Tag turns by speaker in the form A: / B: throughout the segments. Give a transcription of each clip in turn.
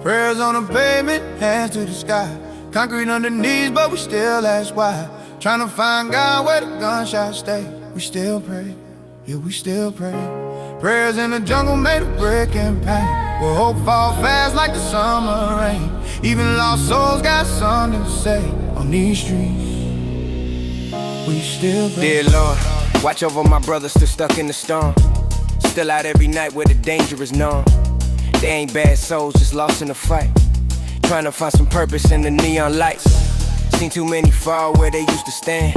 A: Prayers on the pavement, hands to the sky. Concrete underneath, but we still ask why. Trying to find God where the gunshots stay. We still pray, yeah, we still pray. Prayers in the jungle made of brick and pain. Where hope fall fast like the summer rain. Even lost souls got something to say on these streets. We still pray.
B: Dear Lord, watch over my brothers still stuck in the storm. Still out every night where the danger is known. They ain't bad souls, just lost in the fight. Trying to find some purpose in the neon lights. Seen too many fall where they used to stand.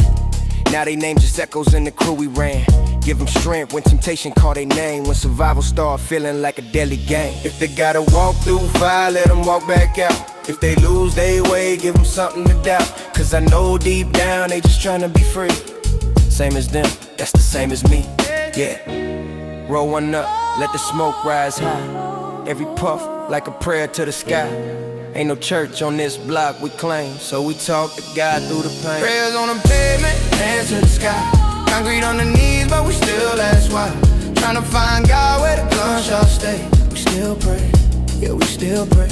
B: Now they name just echoes in the crew we ran. Give them strength when temptation call their name. When survival start feeling like a deadly game. If they gotta walk through fire, let them walk back out. If they lose their way, give them something to doubt. Cause I know deep down they just trying to be free. Same as them, that's the same as me. Yeah. Roll one up, let the smoke rise high. Every puff like a prayer to the sky. Ain't no church on this block we claim, so we talk to God through the pain.
A: Prayers on the pavement, hands to the sky. Concrete on the knees, but we still ask why. Trying to find God where the gunshots stay. We still pray, yeah, we still pray.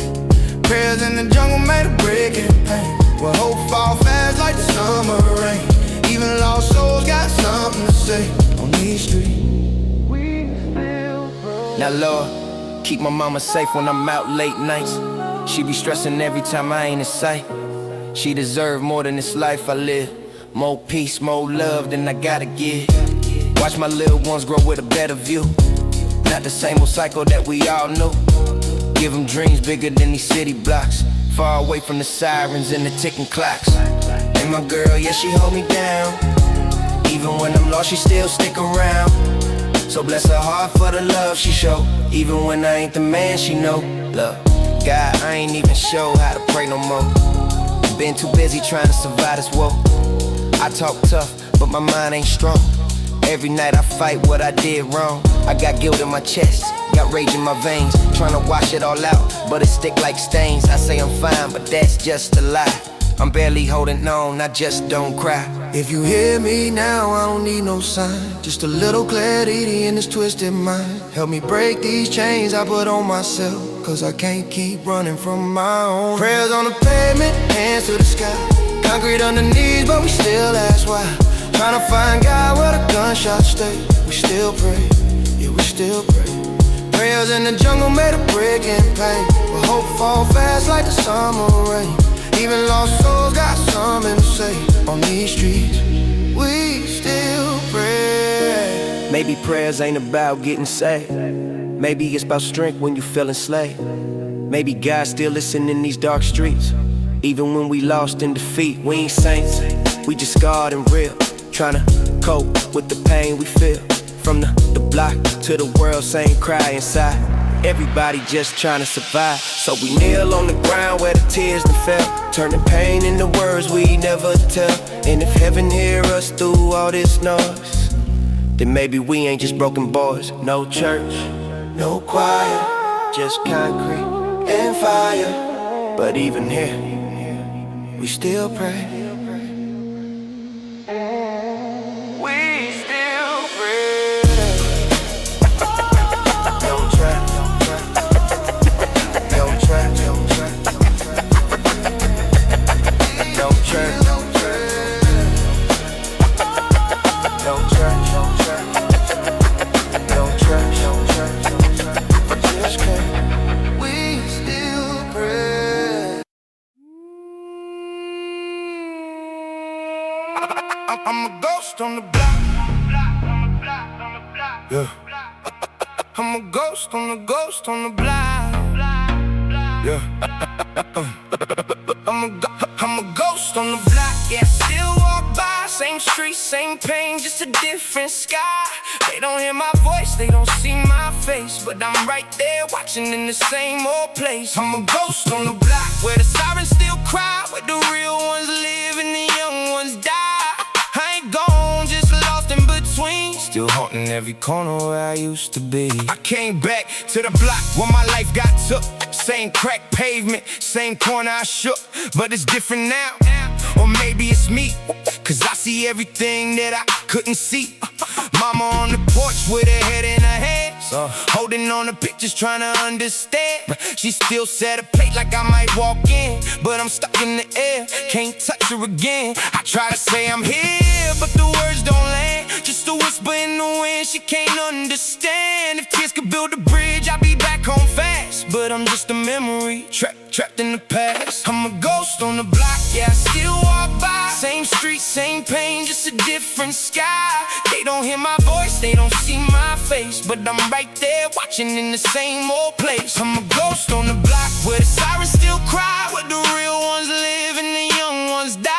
A: Prayers in the jungle made of brick and pain. Where hope fall fast like the summer rain. Even lost souls got something to say on these streets. We still pray.
B: Now Lord, keep my mama safe when I'm out late nights. She be stressing every time I ain't in sight. She deserve more than this life I live. More peace, more love than I gotta give. Watch my little ones grow with a better view. Not the same old cycle that we all knew. Give them dreams bigger than these city blocks. Far away from the sirens and the ticking clocks. And my girl, yeah, she hold me down. Even when I'm lost, she still stick around. So bless her heart for the love she show. Even when I ain't the man she know. Look, God, I ain't even show how to pray no more. Been too busy trying to survive this woe. I talk tough, but my mind ain't strong. Every night I fight what I did wrong. I got guilt in my chest, got rage in my veins. Trying to wash it all out, but it stick like stains. I say I'm fine, but that's just a lie. I'm barely holding on, I just don't cry.
A: If you hear me now, I don't need no sign. Just a little clarity in this twisted mind. Help me break these chains I put on myself. Cause I can't keep running from my own. Prayers on the pavement, hands to the sky. Concrete underneath, but we still ask why. Trying to find God where the gunshots stay. We still pray, yeah, we still pray. Prayers in the jungle made of brick and pain. But hope fall fast like the summer rain. Even lost souls got something to say on these streets. We still pray.
B: Maybe prayers ain't about getting saved. Maybe it's about strength when you feel enslaved. Maybe God still listening in these dark streets. Even when we lost in defeat, we ain't saints. We just scarred and real, trying to cope with the pain we feel. From the block to the world saying cry inside. Everybody just trying to survive. So we kneel on the ground where the tears done fell. Turning pain into words we never tell. And if heaven hear us through all this noise, then maybe we ain't just broken boys. No church, no choir, just concrete and fire. But even here, we still pray. We still pray. Don't try, don't try, don't try, don't try, don't try, don't try, don't try, don't try, don't try, don't try, just can't. We still pray. I'm a ghost on the block. Yeah. I'm a ghost on the block. Yeah. I'm a ghost on the block. Yeah, still walk by, same street, same pain, just a different sky. They don't hear my voice, they don't see my face, but I'm right there watching in the same old place. I'm a ghost on the block where the sirens still cry, where the real ones live and the young ones die. I ain't gone, just lost in between. Still haunting every corner where I used to be. I came back to the block where my life got took. Same crack pavement, same corner I shook, but it's different now. Or maybe it's me, cause I see everything that I couldn't see. Mama on the porch with her head in her hands, holding on the pictures trying to understand. She still set a plate like I might walk in, but I'm stuck in the air, can't touch her again. I try to say I'm here, but the words don't land, just a whisper in the wind she can't understand. If tears could build a bridge, I'd be back home fast, but I'm just a memory, trapped in the past. I'm a ghost on the block, yeah, I still walk by. Same street, same pain, just a different sky. They don't hear my voice, they don't see my face, but I'm right there watching in the same old place. I'm a ghost on the block where the sirens still cry, where the real ones live and the young ones die.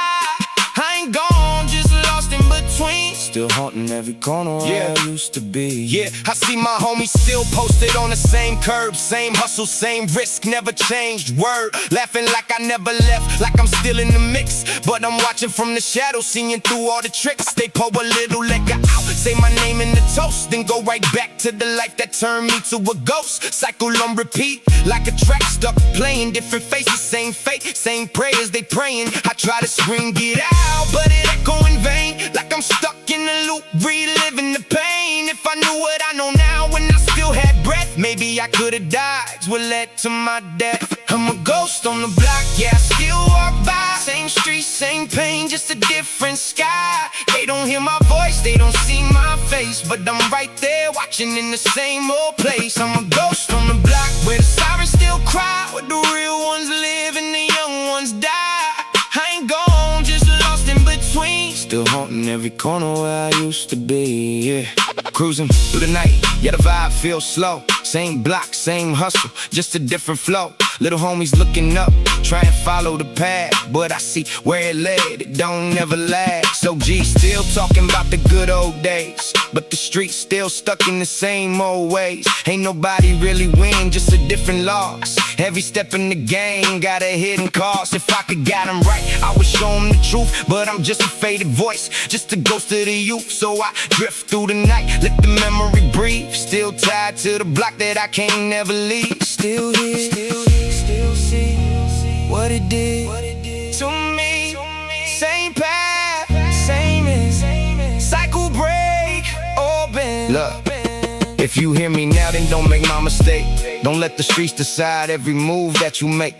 B: I ain't gone, just lost in between, still haunting every corner where I used to be. Yeah, I see my homies still posted on the same curb, same hustle, same risk, never changed. Word, laughing like I never left, like I'm still in the mix, but I'm watching from the shadows, seeing through all the tricks. They pour a little liquor out, say my name in the toast, then go right back to the life that turned me to a ghost. Cycle on repeat, like a track stuck playing, different faces, same fate, same prayers they praying. I try to scream, get out, but it echo in vain, like I'm stuck in a loop, reliving the pain. If I knew what I know now when I still had breath, maybe I could've died, what led to my death. I'm a ghost on the block, yeah, I still walk by. Same street, same pain, just a different sky. They don't hear my voice, they don't see my face, but I'm right there watching in the same old place. I'm a ghost on the block where the sirens still cry, where the real ones live and the young ones die. I ain't gone, just lost in between, still haunting every corner where I used to be, yeah. Cruising through the night, yeah, the vibe feels slow. Same block, same hustle, just a different flow. Little homies looking up, try and follow the path, but I see where it led, it don't never last. So G still talking about the good old days, but the streets still stuck in the same old ways. Ain't nobody really win, just a different loss. Every step in the game got a hidden cost. If I could guide them right, I would show them the truth, but I'm just a faded voice, just a ghost of the youth. So I drift through the night, let the memory breathe, still tied to the block that I can't never leave. Still here, still see what it did to me. Same path, same end, cycle break, open. Look, if you hear me now, then don't make my mistake. Don't let the streets decide every move that you make.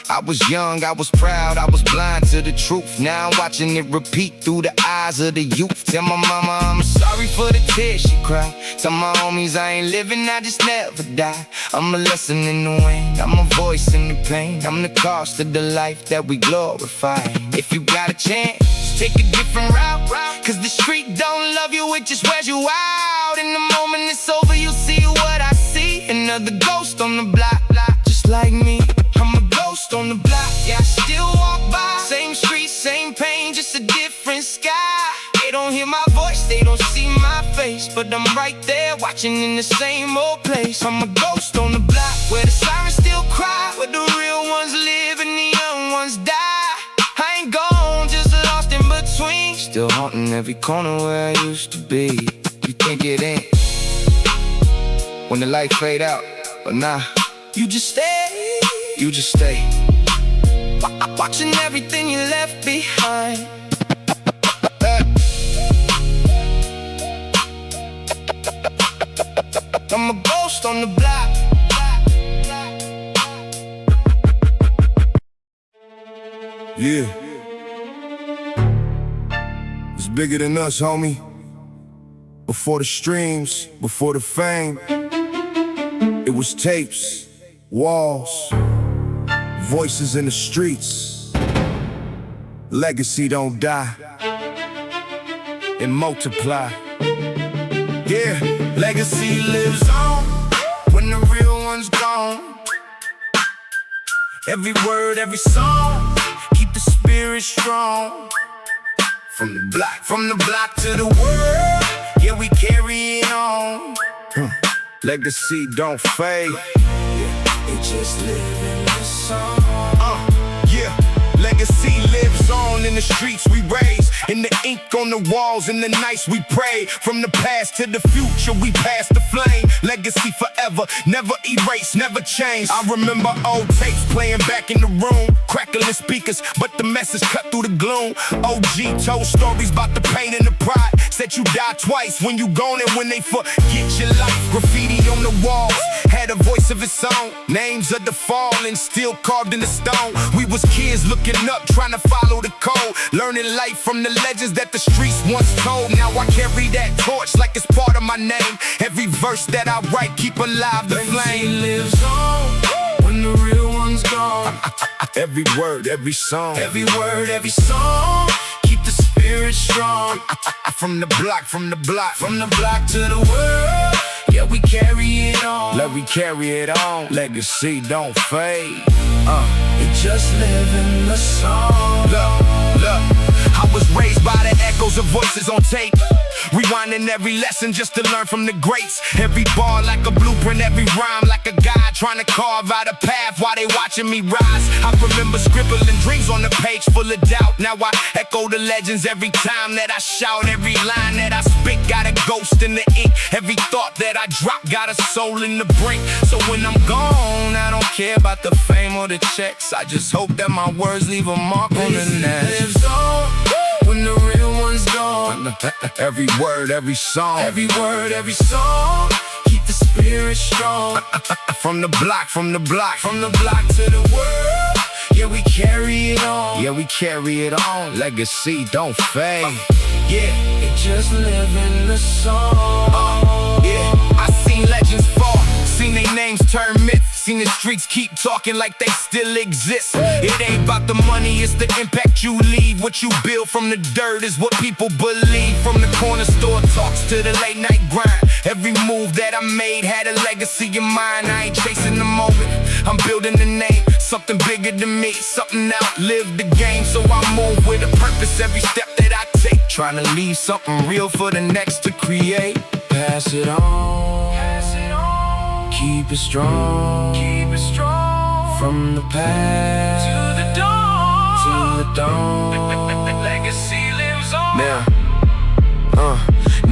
B: I was young, I was proud, I was blind to the truth. Now I'm watching it repeat through the eyes of the youth. Tell my mama I'm sorry for the tears she cried. Tell my homies I ain't living, I just never die. I'm a lesson in the wind, I'm a voice in the pain. I'm the cost of the life that we glorify. If you got a chance, take a different route, cause the street don't love you, it just wears you out. In the moment it's over, you'll see what I see. Another ghost on the block, just like me. I'm a ghost on the block, yeah, I still walk by. Same street, same pain, just a different sky. They don't hear my voice, they don't see my face, but I'm right there watching in the same old place. I'm a ghost on the block where the sirens still cry, where the real ones live and the young ones die. I ain't gone, just lost in between, still haunting every corner where I used to be. You can't get in when the light fade out, but nah, you just stay, you just stay, watching everything you left behind. I'm a ghost on the block.
A: Yeah, it's bigger than us, homie. Before the streams, before the fame, it was tapes, walls, voices in the streets. Legacy don't die, it multiply. Yeah, legacy lives on when the real one's gone. Every word, every song, keep the spirit strong. From the block to the world, yeah, we carry it on. Legacy don't fade, it just live in the song. Yeah, legacy lives on in the streets we raise.
B: And the ink on the walls and the nights we pray. From the past to the future, we pass the flame. Legacy forever, never erase, never change. I remember old tapes playing back in the room, crackling speakers, but the message cut through the gloom. OG told stories about the pain and the pride. Said you die twice, when you gone and when they forget your life. Graffiti on the walls had a voice of its own. Names of the fallen still carved in the stone. We was kids looking up, trying to follow the code, learning life from the legends that the streets once told. Now I carry that torch like it's part of my name. Every verse that I write keep alive the flame.
A: Lives on when the real one's gone.
B: Every word, every song,
A: Every word, every song, keep the spirit strong.
B: from the block, from the block,
A: From the block to the world, yeah, we carry it on.
B: let me carry it on. Legacy don't fade.
A: We just live in the song.
B: Look, I was raised by the echoes of voices on tape, rewinding every lesson just to learn from the greats. Every bar like a blueprint, every rhyme like a guide, trying to carve out a path while they watching me rise. I remember scribbling dreams on the page full of doubt. Now I echo the legends every time that I shout. Every line that I spit got a ghost in the ink. Every thought that I drop got a soul in the brink. So when I'm gone, I don't care about the fame or the checks. I just hope that my words leave a mark on the net.
A: Lives on when the real one's gone.
B: Every word, every song,
A: Every word, every song, keep the spirit strong.
B: from the block, from the block,
A: From the block to the world, yeah, we carry it on.
B: yeah, we carry it on. Legacy don't fade.
A: Yeah, it just live in the song.
B: Yeah, I seen legends fall, seen their names turn myth, seen the streets keep talking like they still exist. It ain't about the money, it's the impact you leave. What you build from the dirt is what people believe. From the corner store talks to the late night grind, every move that I made had a legacy in mind. I ain't chasing the moment, I'm building the name. Something bigger than me, something outlived the game. So I move with a purpose every step that I take, trying to leave something real for the next to create.
A: Pass it on, keep it strong, from the past
B: To the dawn,
A: to the dawn.
B: legacy lives on.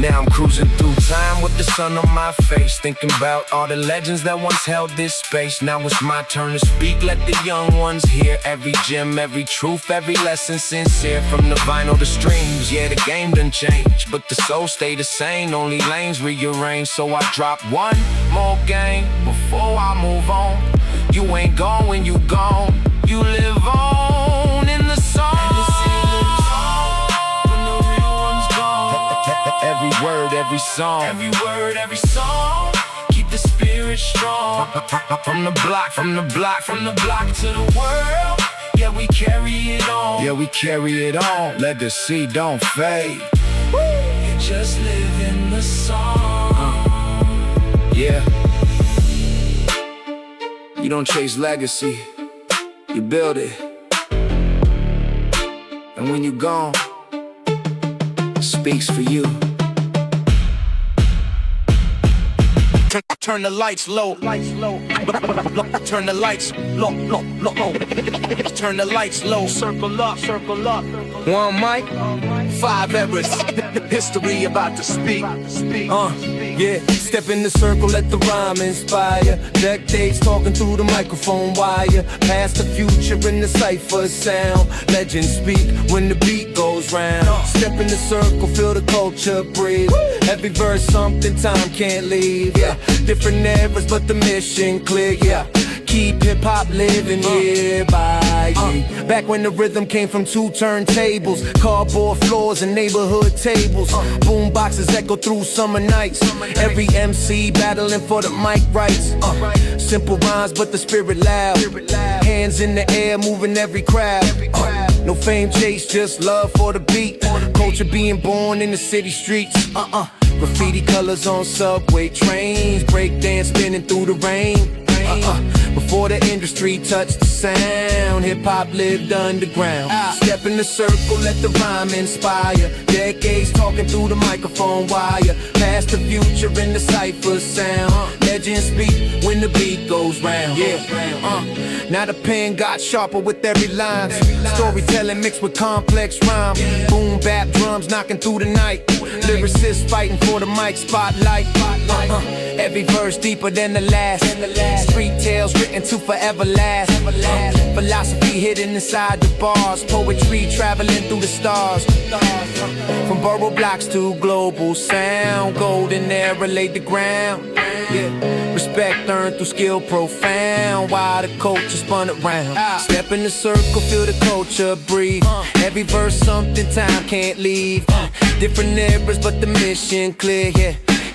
B: Now I'm cruising through time with the sun on my face, thinking about all the legends that once held this space. Now it's my turn to speak, let the young ones hear every gem, every truth, every lesson sincere. From the vinyl to streams, yeah, the game done changed, but the soul stay the same, only lanes rearranged. So I drop one more game before I move on. You ain't gone when you gone, you live on in the song. Every word, every song,
A: Every word, every song, keep the spirit strong.
B: from the block, from the block,
A: From the block to the world, yeah, we carry it on.
B: yeah, we carry it on. Legacy don't fade.
A: You just live in the song.
B: Yeah. You don't chase legacy, you build it. And when you're gone, it speaks for you. Turn the lights low. Turn the lights low. Turn the lights low. Circle up. One mic, 5 errors. History about to speak. Yeah, step in the circle, let the rhyme inspire. Decades talking through the microphone wire. Past the future in the cipher sound. Legends speak when the beat goes round. Step in the circle, feel the culture breathe. Every verse something time can't leave. Yeah, different eras but the mission clear. Yeah, keep hip-hop living year by year. Back when the rhythm came from 2 turntables, cardboard floors and neighborhood tables. Boom boxes echo through summer nights. Every MC battling for the mic rights. Simple rhymes but the spirit loud. Hands in the air moving every crowd. No fame chase, just love for the beat. Culture being born in the city streets. Graffiti colors on subway trains. Breakdance spinning through the rain. Before the industry touched the sound, hip-hop lived underground. Step in the circle, let the rhyme inspire. Decades talking through the microphone wire. Past the future in the cypher sound. Legends speak when the beat goes round. Now the pen got sharper with every line. Storytelling mixed with complex rhyme. Boom bap drums knocking through the night. Lyricists fighting for the mic spotlight. Every verse deeper than the last. Street tales written to forever last. Philosophy hidden inside the bars. Poetry traveling through the stars. From borough blocks to global sound. Golden era laid the ground. Respect earned through skill profound. While the culture spun around. Step in the circle, feel the culture breathe. Every verse something time can't leave. Different eras but the mission clear,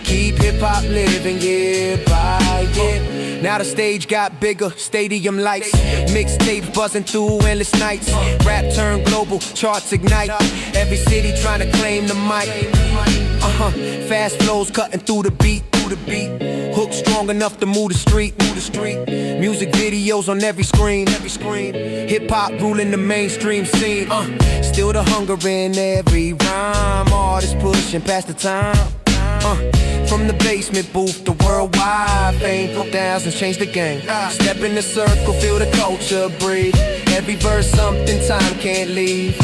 B: Keep hip-hop living year by year. Now the stage got bigger, stadium lights. Mixtapes buzzing through endless nights. Rap turned global, charts ignite. Every city trying to claim the mic. Fast flows cutting through the beat. Hook strong enough to move the street. Music videos on every screen. Hip-hop ruling the mainstream scene. Still the hunger in every rhyme. Artists pushing past the time. From the basement booth to worldwide fame, thousands change the game. Step in the circle, feel the culture breathe. Every verse something time can't leave.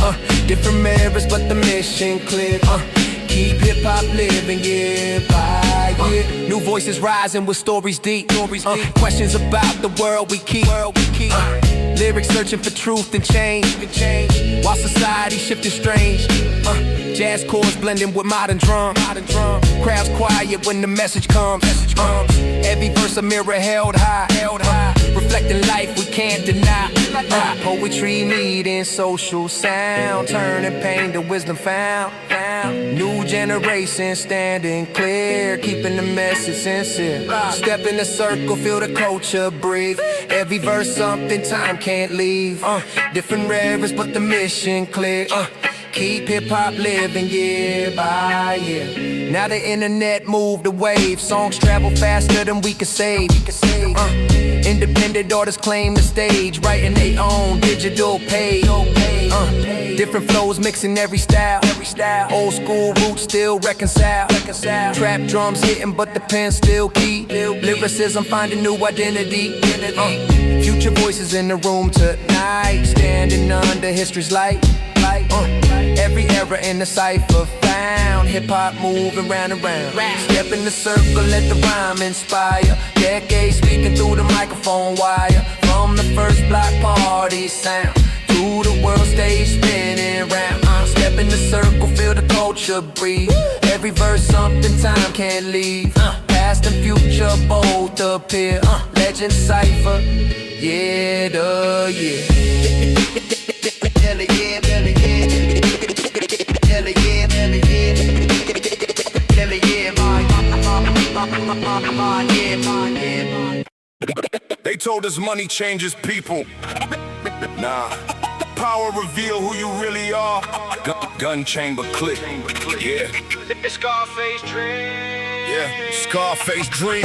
B: Different eras but the mission clear. Keep hip-hop living year by year. New voices rising with stories deep. Questions about the world we keep. Lyrics searching for truth and change. While society shifting strange. Jazz chords blending with modern drum. Crowds quiet when the message comes. Every verse a mirror held high. Reflecting life we can't deny. Poetry meeting social sound. Turning pain to wisdom found. New generation standing clear. Keeping the message sincere. Step in the circle, feel the culture breathe. Every verse something time can't leave. Different eras but the mission clear. Keep hip-hop living year by year. Now the internet moved the wave. Songs travel faster than we can save. Independent artists claim the stage. Writing their own digital page. Different flows mixing every style. Old school roots still reconcile. Trap drums hitting but the pen still key. Lyricism finding new identity. Future voices in the room tonight. Standing under history's light. Every era in the cypher found. Hip-hop moving round and round. Step in the circle, let the rhyme inspire. Decades speaking through the microphone wire. From the first block party sound to the world stage spinning round. Step in the circle, feel the culture breathe. Every verse something time can't leave. Past and future both appear. Legend cypher, yeah, the year.
C: They told us money changes people. Nah, power reveal who you really are. Gun chamber click. Yeah.
B: Scarface dream.
C: Yeah, Scarface dream.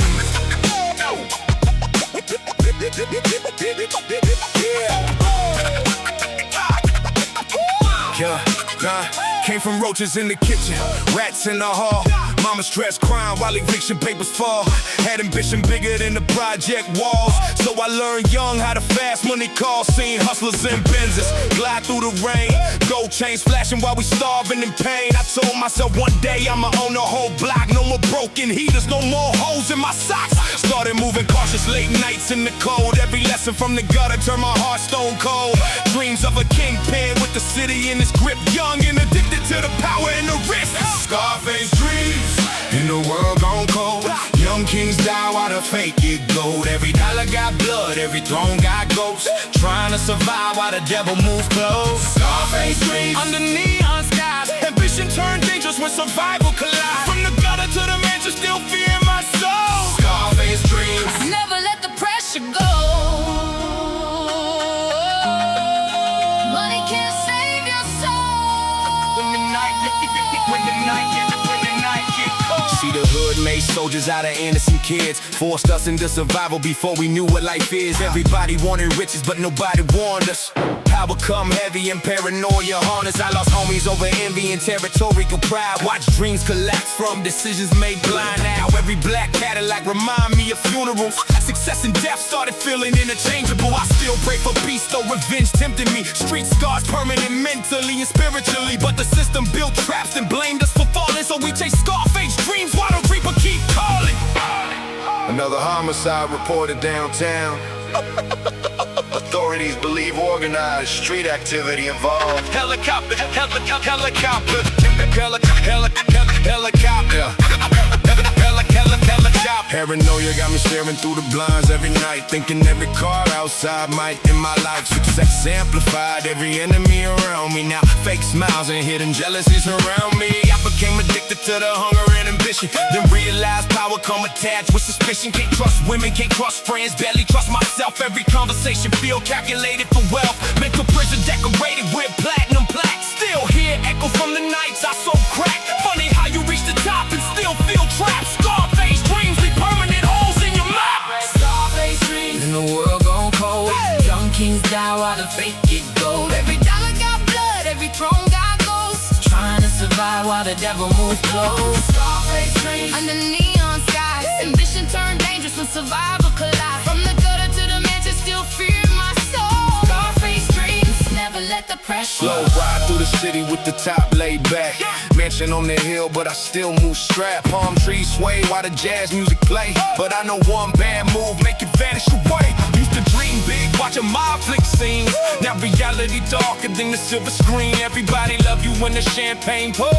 C: Came from roaches in the kitchen, rats in the hall. Mama stressed crying while eviction papers fall. Had ambition bigger than the project walls. So I learned young how to fast money call. Seen hustlers in Benzes glide through the rain. Gold chains flashing while we starving in pain. I told myself one day I'ma own the whole block. No more broken heaters, no more holes in my socks. Started moving cautious late nights in the cold. Every lesson from the gutter turned my heart stone cold. Dreams of a kingpin with the city in his grip. Young and addicted to the power in the wrist. Scarface dreams in the world gone cold. Young kings die while the fake get gold. Every dollar got blood, every throne got ghosts. Trying to survive while the devil moves close. Scarface dreams under neon skies. Ambition turned dangerous when survival collides. From the gutter to the mansion, still fear in my soul. Scarface dreams.
D: Never let the pressure go. Money can't save your soul.
C: When the night gets cold. See the hood made soldiers out of innocent kids. Forced us into survival before we knew what life is. Everybody wanted riches, but nobody warned us. Power come heavy and paranoia harness. I lost homies over envy and territorial pride. Watch dreams collapse from decisions made blind. Now every black Cadillac remind me of funerals. Success and death started feeling interchangeable. I still pray for peace, though revenge tempted me. Street scars permanent mentally and spiritually. But the system built traps and blamed us for falling. So we chase Scarface dreams while the reaper keep calling.
A: Another homicide reported downtown. Authorities believe organized street activity involved.
C: Helicopter, helicopter, helicopter, helicopter. Paranoia got me staring through the blinds every night, thinking every car outside might end my life. Success amplified every enemy around me. Now fake smiles and hidden jealousies surround me. I became addicted to the hunger and ambition. Then realized power come attached with suspicion. Can't trust women, can't trust friends, barely trust myself. Every conversation feel calculated for wealth. Mental prison decorated with platinum plaques. Still hear echo from the nights I sold crack. Funny how you reach the top and still feel trapped. Scarface dreams leave permanent holes in your map.
D: Scarface dreams in the world gone cold. Young kings die while the fake get gold. Every dollar got blood, every throne got ghosts. Trying to survive while the devil moves close. Scarface dreams under neon skies. Ambition turned dangerous when survival collide. From the gutter to the mansion, still fear my soul. Scarface dreams, never let the pressure.
C: Slow ride through the city with the top laid back. Mansion on the hill, but I still move strapped. Palm trees sway while the jazz music play. But I know one bad move make it vanish away. Used to dream big, watch a mob flick scenes. Now reality darker than the silver screen. Everybody love you when the champagne pour.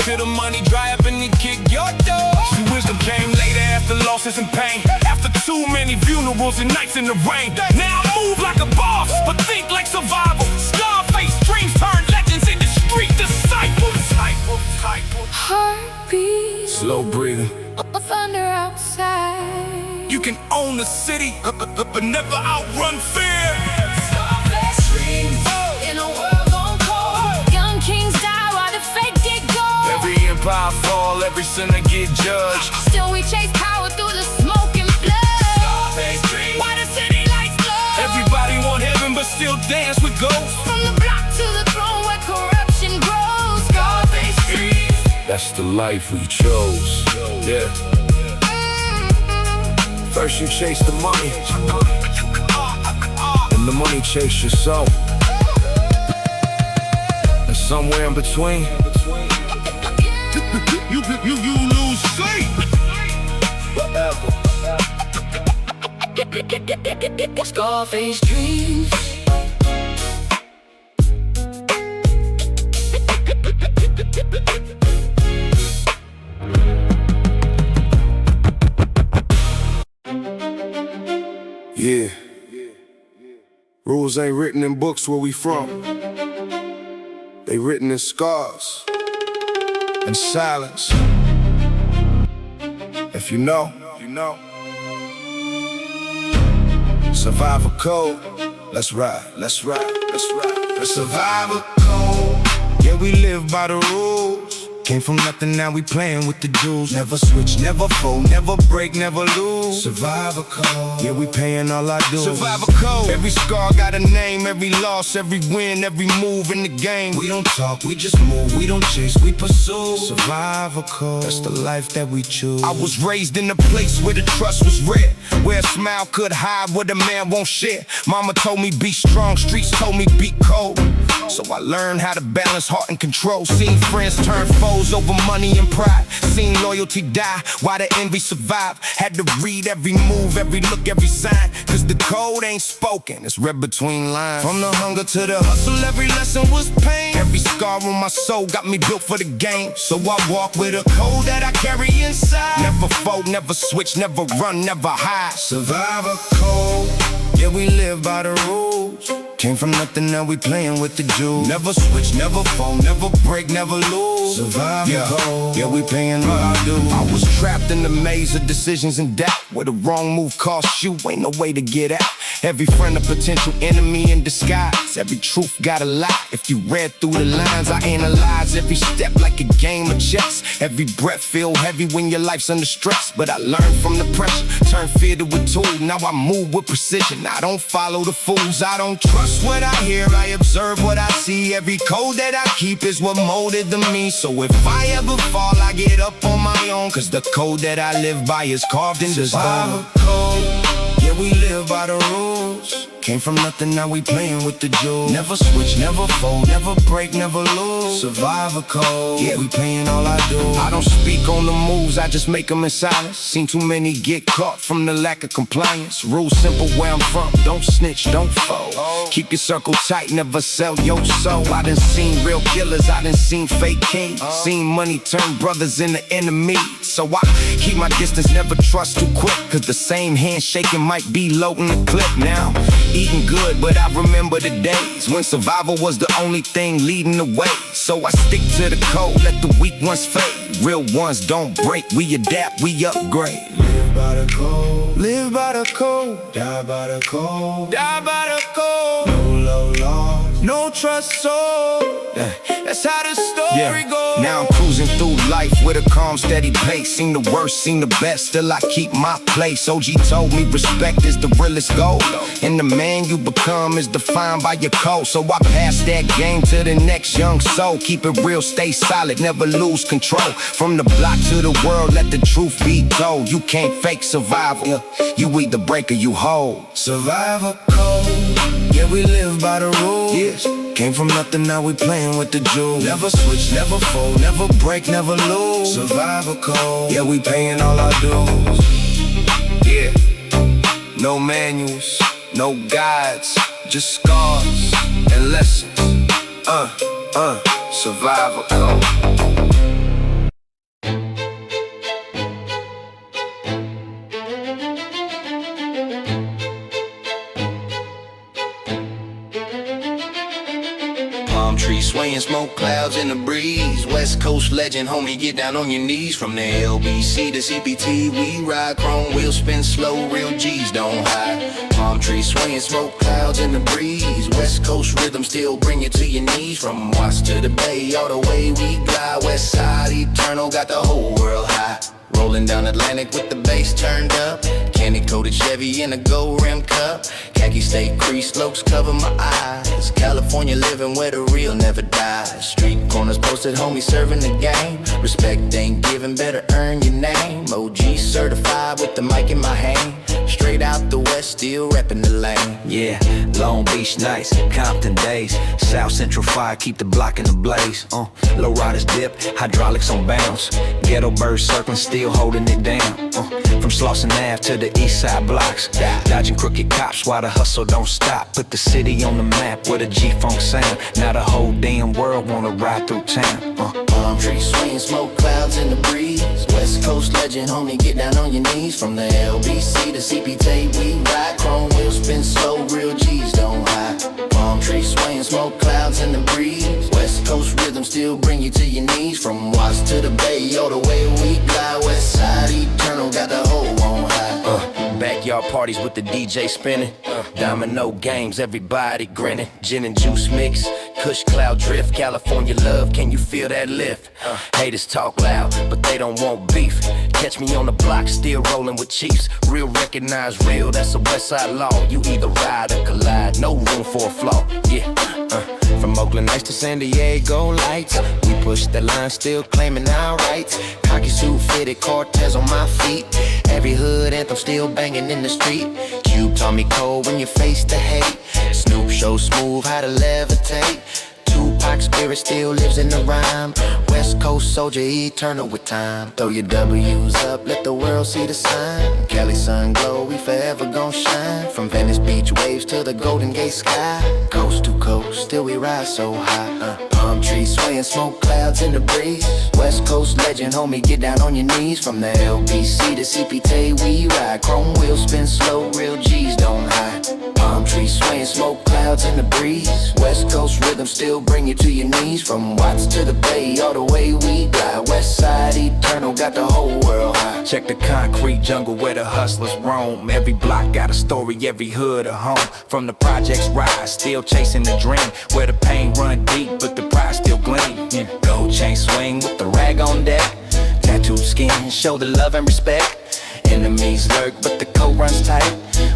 C: Till the money dry up and they kick your door. See, wisdom came later after losses and pain. After too many funerals and nights in the rain. Now I move like a boss, but think like survival. Scarface dreams turn legends into street disciples.
D: Heartbeat,
C: Slow breathing.
D: thunder outside.
C: You can own the city, but never outrun fear.
D: Scarface dreams in a world gone cold. Young kings die while the fake get gold.
C: Every empire fall, every sinner get judged.
D: Still we chase power through the smoke and blood.
C: Scarface dreams.
D: Why the city lights glow?
C: Everybody want heaven, but still dance with ghosts.
D: From the block to the throne where corruption grows. Scarface dreams.
C: That's the life we chose. Yeah. First you chase the money, and the money chase your soul. And somewhere in between, you lose sleep.
D: Scarface dreams.
C: Yeah. Rules ain't written in books where we from. They written in scars and silence. If you know, you know. Survival code. Let's ride, let's ride, let's ride. The survival code. Yeah, we live by the rules. Came from nothing, now we playing with the jewels. Never switch, never fold, never break, never lose. Survival code. Yeah, we paying all our dues. Survival code. Every scar got a name, every loss, every win, every move in the game. We don't talk, we just move. We don't chase, we pursue. Survival code. That's the life that we choose. I was raised in a place where the trust was rare, where a smile could hide what a man won't share. Mama told me be strong, streets told me be cold. So I learned how to balance heart and control. Seen friends turn foes over money and pride. Seen loyalty die while the envy survived. Had to read every move, every look, every sign. Cause the code ain't spoken, it's read between lines. From the hunger to the hustle, every lesson was pain. Every scar on my soul got me built for the game. So I walk with a code that I carry inside. Never fold, never switch, never run, never hide. Survivor code. Yeah, we live by the rules. Came from nothing, now we playing with the jewels. Never switch, never fold, never break, never lose. Survival code. Yeah, we paying all our dues. I was trapped in the maze of decisions and doubt, where the wrong move costs you, ain't no way to get out. Every friend a potential enemy in disguise. Every truth got a lie. If you read through the lines, I analyze
B: every step like a game of chess. Every breath feel heavy when your life's under stress. But I learned from the pressure, turn fear to a tool. Now I move with precision, I don't follow the fools. I don't trust what I hear, I observe what I see. Every code that I keep is what molded to me. So if I ever fall, I get up on my own, cause the code that I live by is carved in the stone. Code, yeah, we live by the rules. Came from nothing, now we playing with the jewels. Never switch, never fold, never break, never lose. Survivor code, yeah, we paying all I do. I don't speak on the moves, I just make them in silence. Seen too many get caught from the lack of compliance. Rules simple where I'm from, don't snitch, don't fold. Keep your circle tight, never sell your soul. I done seen real killers, I done seen fake kings. Seen money turn brothers into enemies. So I keep my distance, never trust too quick, cause the same handshaking might be loading the clip now. Eating good, but I remember the days when survival was the only thing leading the way. So I stick to the code, let the weak ones fade. Real ones don't break, we adapt, we upgrade. Live by the code, live by the code, die by the code, die by the code. No low laws, no trust soul. That's how the story goes. Now I'm cruising through life with a calm, steady pace. Seen the worst, seen the best, still I keep my place. OG told me respect is the realest goal, and the man you become is defined by your code. So I pass that game to the next young soul. Keep it real, stay solid, never lose control. From the block to the world, let the truth be told. You can't fake survival, you either break or you hold. Survivor code, yeah, we live by the rules. Yes. Came from nothing, now we playing with the jewels. Never switch, never fold, never break, never lose. Survivor code, yeah, we paying all our dues. Yeah, no manuals, no guides, just scars and lessons. Survivor code. Trees swaying, smoke clouds in the breeze. West Coast legend, homie, get down on your knees. From the LBC to CPT, we ride. Chrome wheels spin slow, real G's don't hide. Palm trees swaying, smoke clouds in the breeze. West Coast rhythm still bring you to your knees. From Watts to the Bay, all the way we glide. West side eternal, got the whole world high. Rolling down Atlantic with the bass turned up. Candy-coated Chevy in a gold rim cup. Khaki state crease slopes cover my eyes. California living where the real never dies. Street corners posted, homie serving the game. Respect ain't given, better earn your name. OG certified with the mic in my hand. Straight out the west, still reppin' the lane. Yeah, Long Beach nights, Compton days. South Central fire, keep the block in the blaze. Low riders dip, hydraulics on bounce. Ghetto birds circling, still holding it down. From Slauson Ave to the east side blocks. Dodging crooked cops while the hustle don't stop. Put the city on the map with a G-Funk sound. Now the whole damn world wanna ride through town. Palm trees swaying, smoke clouds in the breeze. West Coast legend, homie, get down on your knees. From the LBC to CPT, we ride. Chrome wheels spin slow, real G's don't hide. Palm trees swaying, smoke clouds in the breeze. West Coast rhythm still bring you to your knees. From Watts to the Bay, all the way we glide. West side eternal, got the whole on high. Backyard parties with the DJ spinning. Domino games, everybody grinning. Gin and juice mix, Kush cloud drift. California love, can you feel that lift? Haters talk loud, but they don't want beef. Catch me on the block, still rolling with chiefs. Real recognize real, that's a west side law. You either ride or collide, no room for a flaw. Yeah, from Oakland nights to San Diego lights. We push the line, still claiming our rights. Cocky suit fitted, Cortez on my feet. Every hood anthem still banging in the street. Cube taught me cold when you face the hate. Snoop show smooth how to levitate. Tupac spirit still lives in the rhyme. West Coast soldier, eternal with time. Throw your W's up, let the world see the sign. Cali sun glow, we forever gon' shine. From Venice Beach waves to the Golden Gate sky. Coast to coast, still we rise so high. Palm trees swaying, smoke clouds in the breeze. West Coast legend, homie, get down on your knees. From the LBC to CPT, we ride. Chrome wheels spin slow, real G's don't hide. Palm trees swaying, smoke clouds in the breeze. West Coast rhythm still bring you to your knees. From Watts to the Bay, all the way we glide. West side eternal, got the whole world high. Check the concrete jungle where the hustlers roam. Every block got a story, every hood a home. From the projects rise, still chasing the dream. Where the pain run deep, but the pride still gleam. Go gold chain swing with the rag on deck. Tattooed skin, show the love and respect. Enemies lurk, but the code runs tight.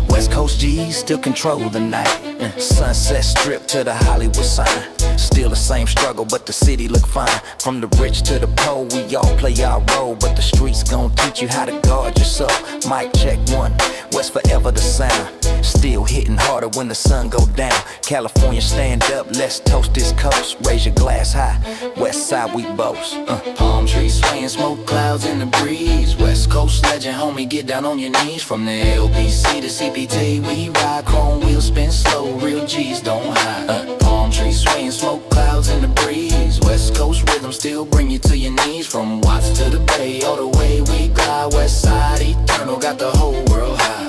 B: West Coast G's still control the night. Sunset Strip to the Hollywood sign. Still the same struggle, but the city look fine. From the rich to the poor, we all play our role, but the streets gon' teach you how to guard yourself. Mic check one, West forever the sound. Still hitting harder when the sun go down. California stand up, let's toast this coast. Raise your glass high, West side we boast. Palm trees swaying, smoke clouds in the breeze. West Coast legend, homie, get down on your knees. From the LBC to CPT, we ride. Chrome wheels spin slow, real G's don't hide. Palm trees swaying, smoke clouds in the breeze. West Coast rhythm still bring you to your knees. From Watts to the Bay, all the way we glide. West side eternal, got the whole world high.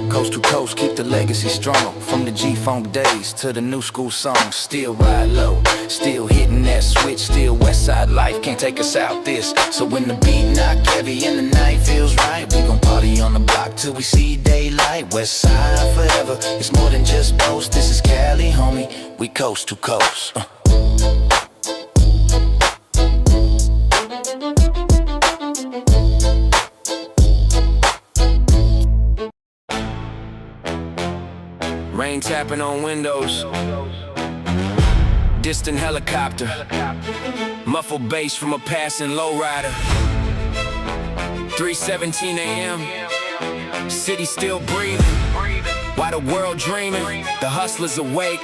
B: Coast to coast, keep the legacy strong. From the G-Funk days to the new school songs. Still ride low, still hitting that switch. Still West Side life, can't take us out this. So when the beat knock heavy and the night feels right, we gon' party on the block till we see daylight. West Side forever, it's more than just boast. This is Cali, homie, we coast to coast. Rain tapping on windows, distant helicopter, muffled bass from a passing lowrider. 3:17 a.m., city still breathing, while the world dreaming, the hustlers awake,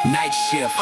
B: night shift.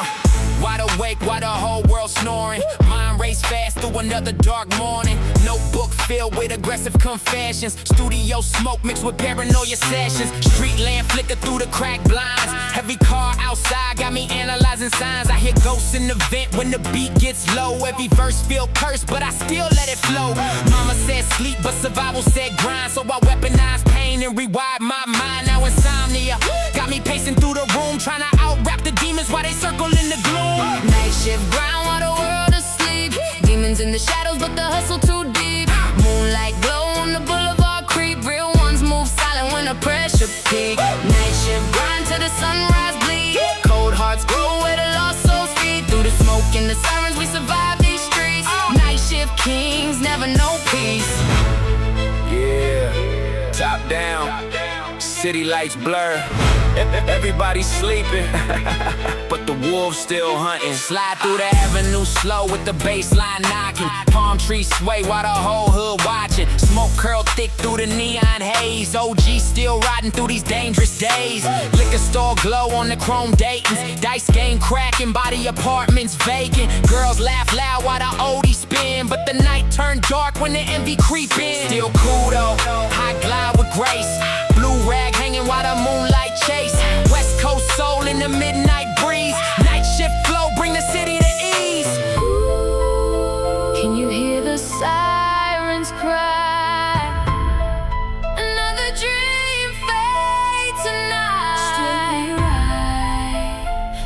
B: Wide awake while the whole world snoring. Mind race fast through another dark morning. Notebook filled with aggressive confessions. Studio smoke mixed with paranoia sessions. Street lamp flicker through the cracked blinds. Heavy car outside got me analyzing signs. I hear ghosts in the vent when the beat gets low. Every verse feel cursed, but I still let it flow. Mama said sleep, but survival said grind. So I weaponized pain and rewired my mind. Now insomnia got me pacing through the room, trying to out-rap the demons while they circle in the gloom.
D: Night shift grind while the world asleep. Demons in the shadows, but the hustle too deep. Moonlight glow on the boulevard creep. Real ones move silent when the pressure peak. Night shift grind till the sunrise bleed. Cold hearts grow where the lost souls feed. Through the smoke and the sirens we survive these streets. Night shift kings never know peace.
B: Yeah, top down, city lights blur. Everybody's sleeping, but the wolves still hunting. Slide through the avenue slow with the bass line knocking. Palm trees sway while the whole hood watching. Smoke curl thick through the neon haze. OG still riding through these dangerous days. Liquor store glow on the chrome Dayton's. Dice game cracking, body apartments vacant. Girls laugh loud while the oldies spin, but the night turned dark when the envy creep in. Still cool though, high glide with grace. Blue rag hanging while the moonlight chase. West Coast soul in the midnight breeze. Night shift flow, bring the city to ease.
D: Can you hear the sirens cry? Another dream fade tonight.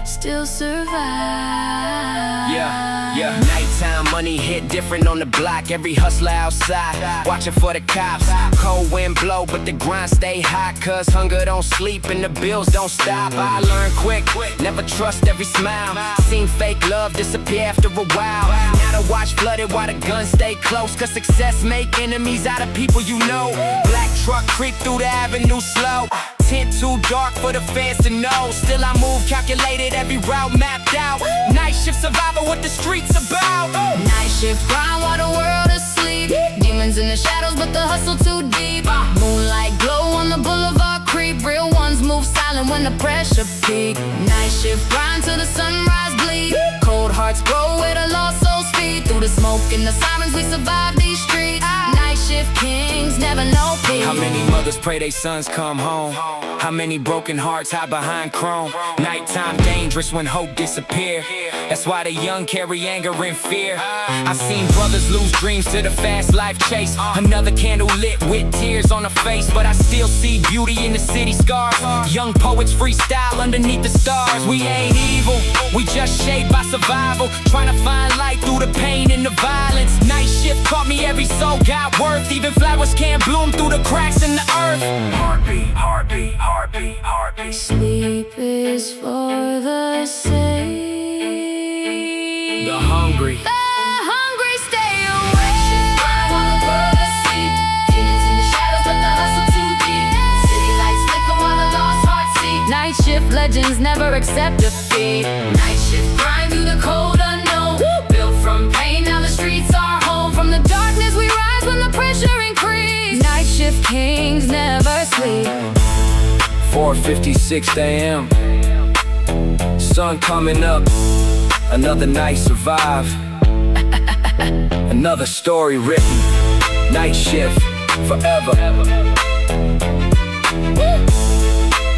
D: Still survive.
B: Yeah. Nighttime money hit different on the block. Every hustler outside, watching for the cops. Cold wind blow, but the grind stay hot. Cause hunger don't sleep and the bills don't stop. I learned quick, never trust every smile. Seen fake love disappear after a while. Now the watch flooded while the guns stay close. Cause success make enemies out of people you know. Black truck creep through the avenue slow. Tint too dark for the fans to know. Still I move calculated, every route mapped out. Night shift survival, what the streets about.
D: Night shift grind while the world asleep. Demons in the shadows, but the hustle too deep. Moonlight glow on the boulevard creep. Real ones move silent when the pressure peak. Night shift grind till the sunrise bleed. Cold hearts grow where the lost souls feed. Through the smoke and the sirens we survive these streets. Night shift kings never know peace.
B: How many mothers pray they sons come home? How many broken hearts hide behind chrome? Nighttime dangerous when hope disappear. That's why the young carry anger and fear. I've seen brothers lose dreams to the fast life chase. Another candle lit with tears on the face, but I still see beauty in the city scars. Young poets freestyle underneath the stars. We ain't evil, we just shaped by survival. Trying to find light through the pain and the violence. Night shift taught me every soul got worth. Even flowers can't bloom through the cracks in the earth. Heartbeat, heartbeat, heartbeat, heartbeat.
D: Sleep is for the safe,
B: the hungry,
D: the shift legends never accept defeat. Night shift grind through the cold unknown. Built from pain, now the streets are home. From the darkness we rise when the pressure increase. Night shift kings never sleep.
B: 4:56 a.m. Sun coming up. Another night survive. Another story written. Night shift forever.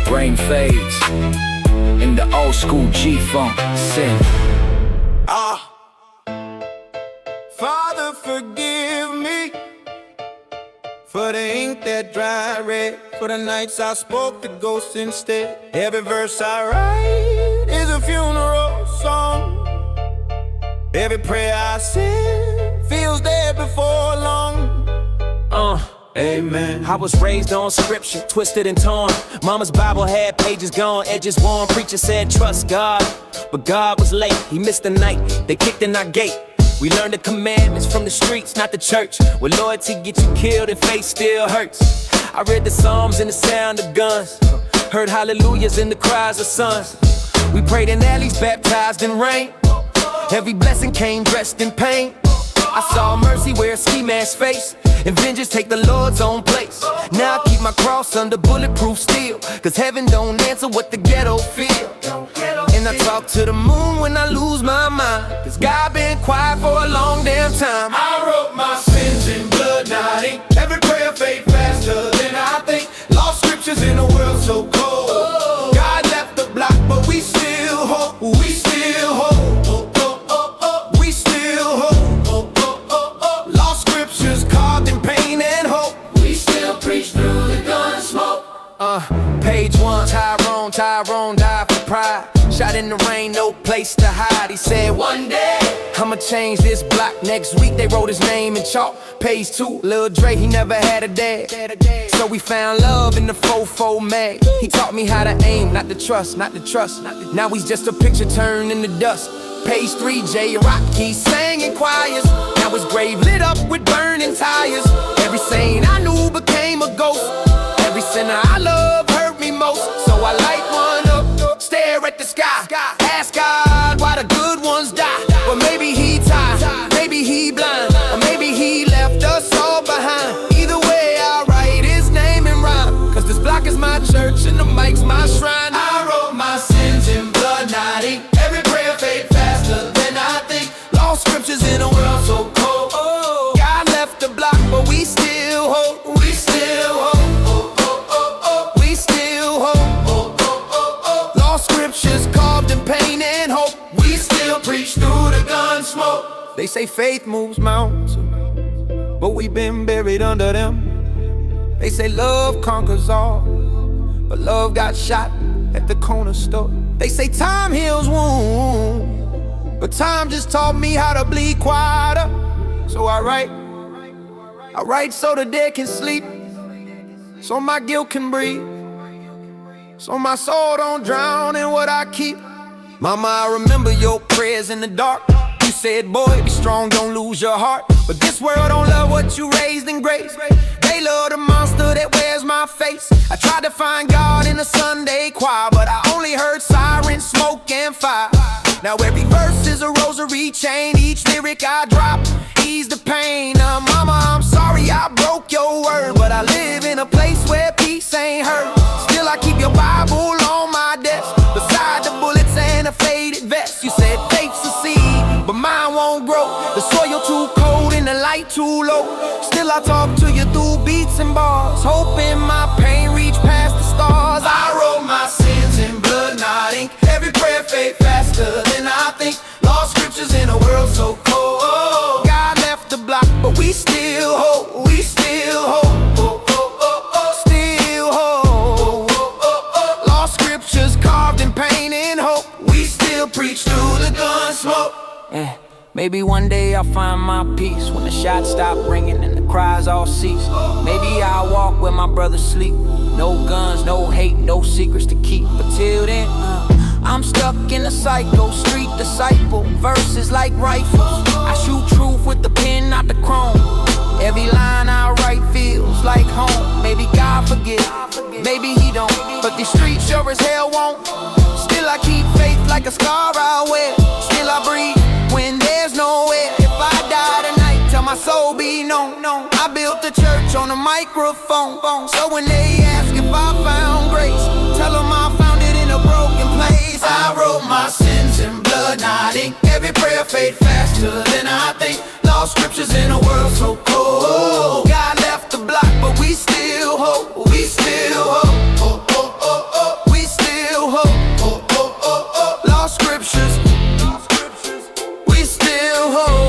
B: Brain fades in the old school G-funk. Sing.
A: Father, forgive me for the ink that dry red, for the nights I spoke to ghosts instead. Every verse I write is a funeral song. Every prayer I say feels dead before long. Amen.
E: I was raised on scripture, twisted and torn. Mama's Bible had pages gone, edges worn. Preacher said trust God, but God was late. He missed the night, they kicked in our gate. We learned the commandments from the streets, not the church. Where loyalty get you killed and faith still hurts. I read the Psalms in the sound of guns, heard hallelujahs in the cries of sons. We prayed in alleys, baptized in rain. Every blessing came dressed in pain. I saw mercy wear a ski mask face, and vengeance take the Lord's own place. Now I keep my cross under bulletproof steel, cause heaven don't answer what the ghetto feel. And I talk to the moon when I lose my mind, cause God been quiet for a long damn time.
A: I wrote my sins in blood, not ink. Every prayer fade faster than I think. Lost scriptures in a world so cold. God left the block, but we still hope. We still hope. We still hope. Lost scriptures carved in pain and hope.
D: We still preach through the gun smoke.
B: Page 1, Tyrone died for pride. Shot in the rain, no place to hide. He said, one day I'ma change this block. Next week they wrote his name in chalk. Page 2, Lil Dre, he never had a dad. So we found love in the 4-4 mag. He taught me how to aim, not to trust, not to trust. Now he's just a picture turned into dust. Page 3, J-Rock, he sang in choirs. Now his grave lit up with burning tires. Every saint I knew became a ghost. Every sinner I love hurt me most. So I light one up, stare at the sky, ask God why the good ones die. Or maybe he tired, maybe he blind, or maybe he left us all behind. Either way I write his name in rhyme, cause this block is my church and the mic's my shrine. I wrote my sins in blood, not ink. Every prayer fade faster than I think. Lost scriptures in a world so cold. God left the block, but we still hope. We still hope. We still hope. Lost scriptures carved in pain and hope. We still preach through the gun smoke. They say faith moves mountains, but we've been buried under them. They say love conquers all, but love got shot at the corner store. They say time heals wounds, but time just taught me how to bleed quieter. So I write so the dead can sleep, so my guilt can breathe, so my soul don't drown in what I keep. Mama, I remember your prayers in the dark. You said, boy, be strong, don't lose your heart. But this world don't love what you raised in grace. They love the monster that wears my face. I tried to find God in a Sunday choir, but I only heard sirens, smoke, and fire. Now every verse is a rosary chain. Each lyric I drop, ease the pain. Mama, I'm sorry I broke your word, but I live in a place where peace ain't hurt. Still I keep your Bible on my desk, beside the bullets and a faded vest. You said faith's a seed, but mine won't grow. The soil too cold and the light too low. Still I talk to you through beats and bars, hoping my pain reach past the stars. I wrote my sins in blood, not ink. Every prayer fade faster than I think. Lost scriptures in a world so cold. God left the block, but we still hope. We still hope. Still hope. Lost scriptures carved in pain and hope. We still preach through the gun smoke. Maybe one day I'll find my peace when the shots stop ringing and the cries all cease. Maybe I'll walk where my brothers sleep. No guns, no hate, no secrets to keep. But till then, I'm stuck in a cycle, street disciple. Verses like rifles, I shoot truth with the pen, not the chrome. Every line I write feels like home. Maybe God forgive, maybe he don't, but these streets sure as hell won't.
A: like a scar I'll wear. Still I breathe when there's nowhere. If I die tonight, tell my soul be known. I built the church on a microphone. So when they ask if I found grace, tell them I found it in a broken place. I wrote my sins in blood, not ink. Every prayer fade faster than I think. Lost scriptures in a world so cold. God left the block, but we still hope. We still hope. We still hope. Lost scriptures. We still hope.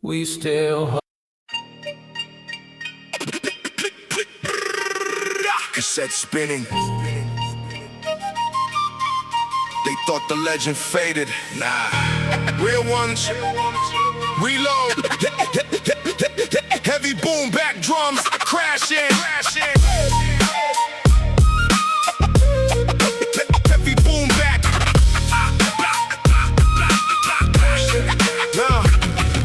E: We still hope.
C: Cassette spinning. They thought the legend faded. Nah. Real ones. Reload. Heavy boom back drums crashing. Heavy boom back.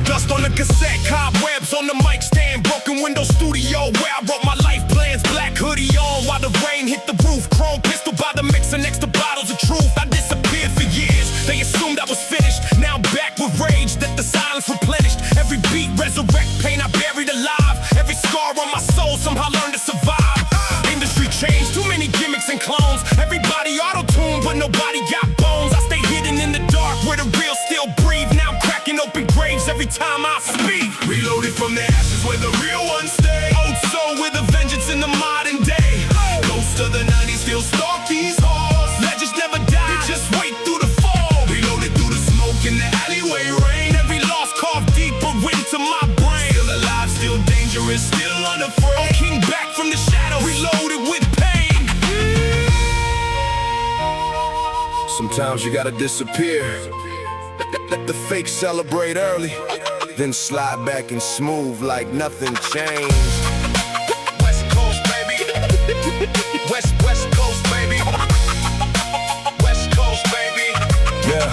C: Dust on the cassette, cobwebs on the mic stand, broken window studio where I wrote my life plans. Black hoodie on while the rain hit the roof. Chrome pistol by the mixer next to bottles of truth. I disappeared for years. They assumed I was finished. Now I'm back with rage that the silence replenished. Every beat resurrect pain I buried alive. Every scar on my soul somehow learned to survive. Industry changed, too many gimmicks and clones. Everybody auto-tuned but nobody got bones. I stay hidden in the dark where the real still breathe. Now I'm cracking open graves every time I speak. Reloaded from the ashes where the real ones stay. Old soul with a vengeance in the modern day. Ghosts of the 90s still stalk these halls. Legends never die, they just wait through the fall. Reloaded through the smoke in the alleyway rain. Every lost carved deeper into my brain. Still alive, still dangerous, still unafraid. King back from the shadows, reloaded with pain. Sometimes you gotta disappear. Let the fake celebrate early, then slide back and smooth like nothing changed. West Coast, baby. West Coast, baby. West Coast, baby. Yeah.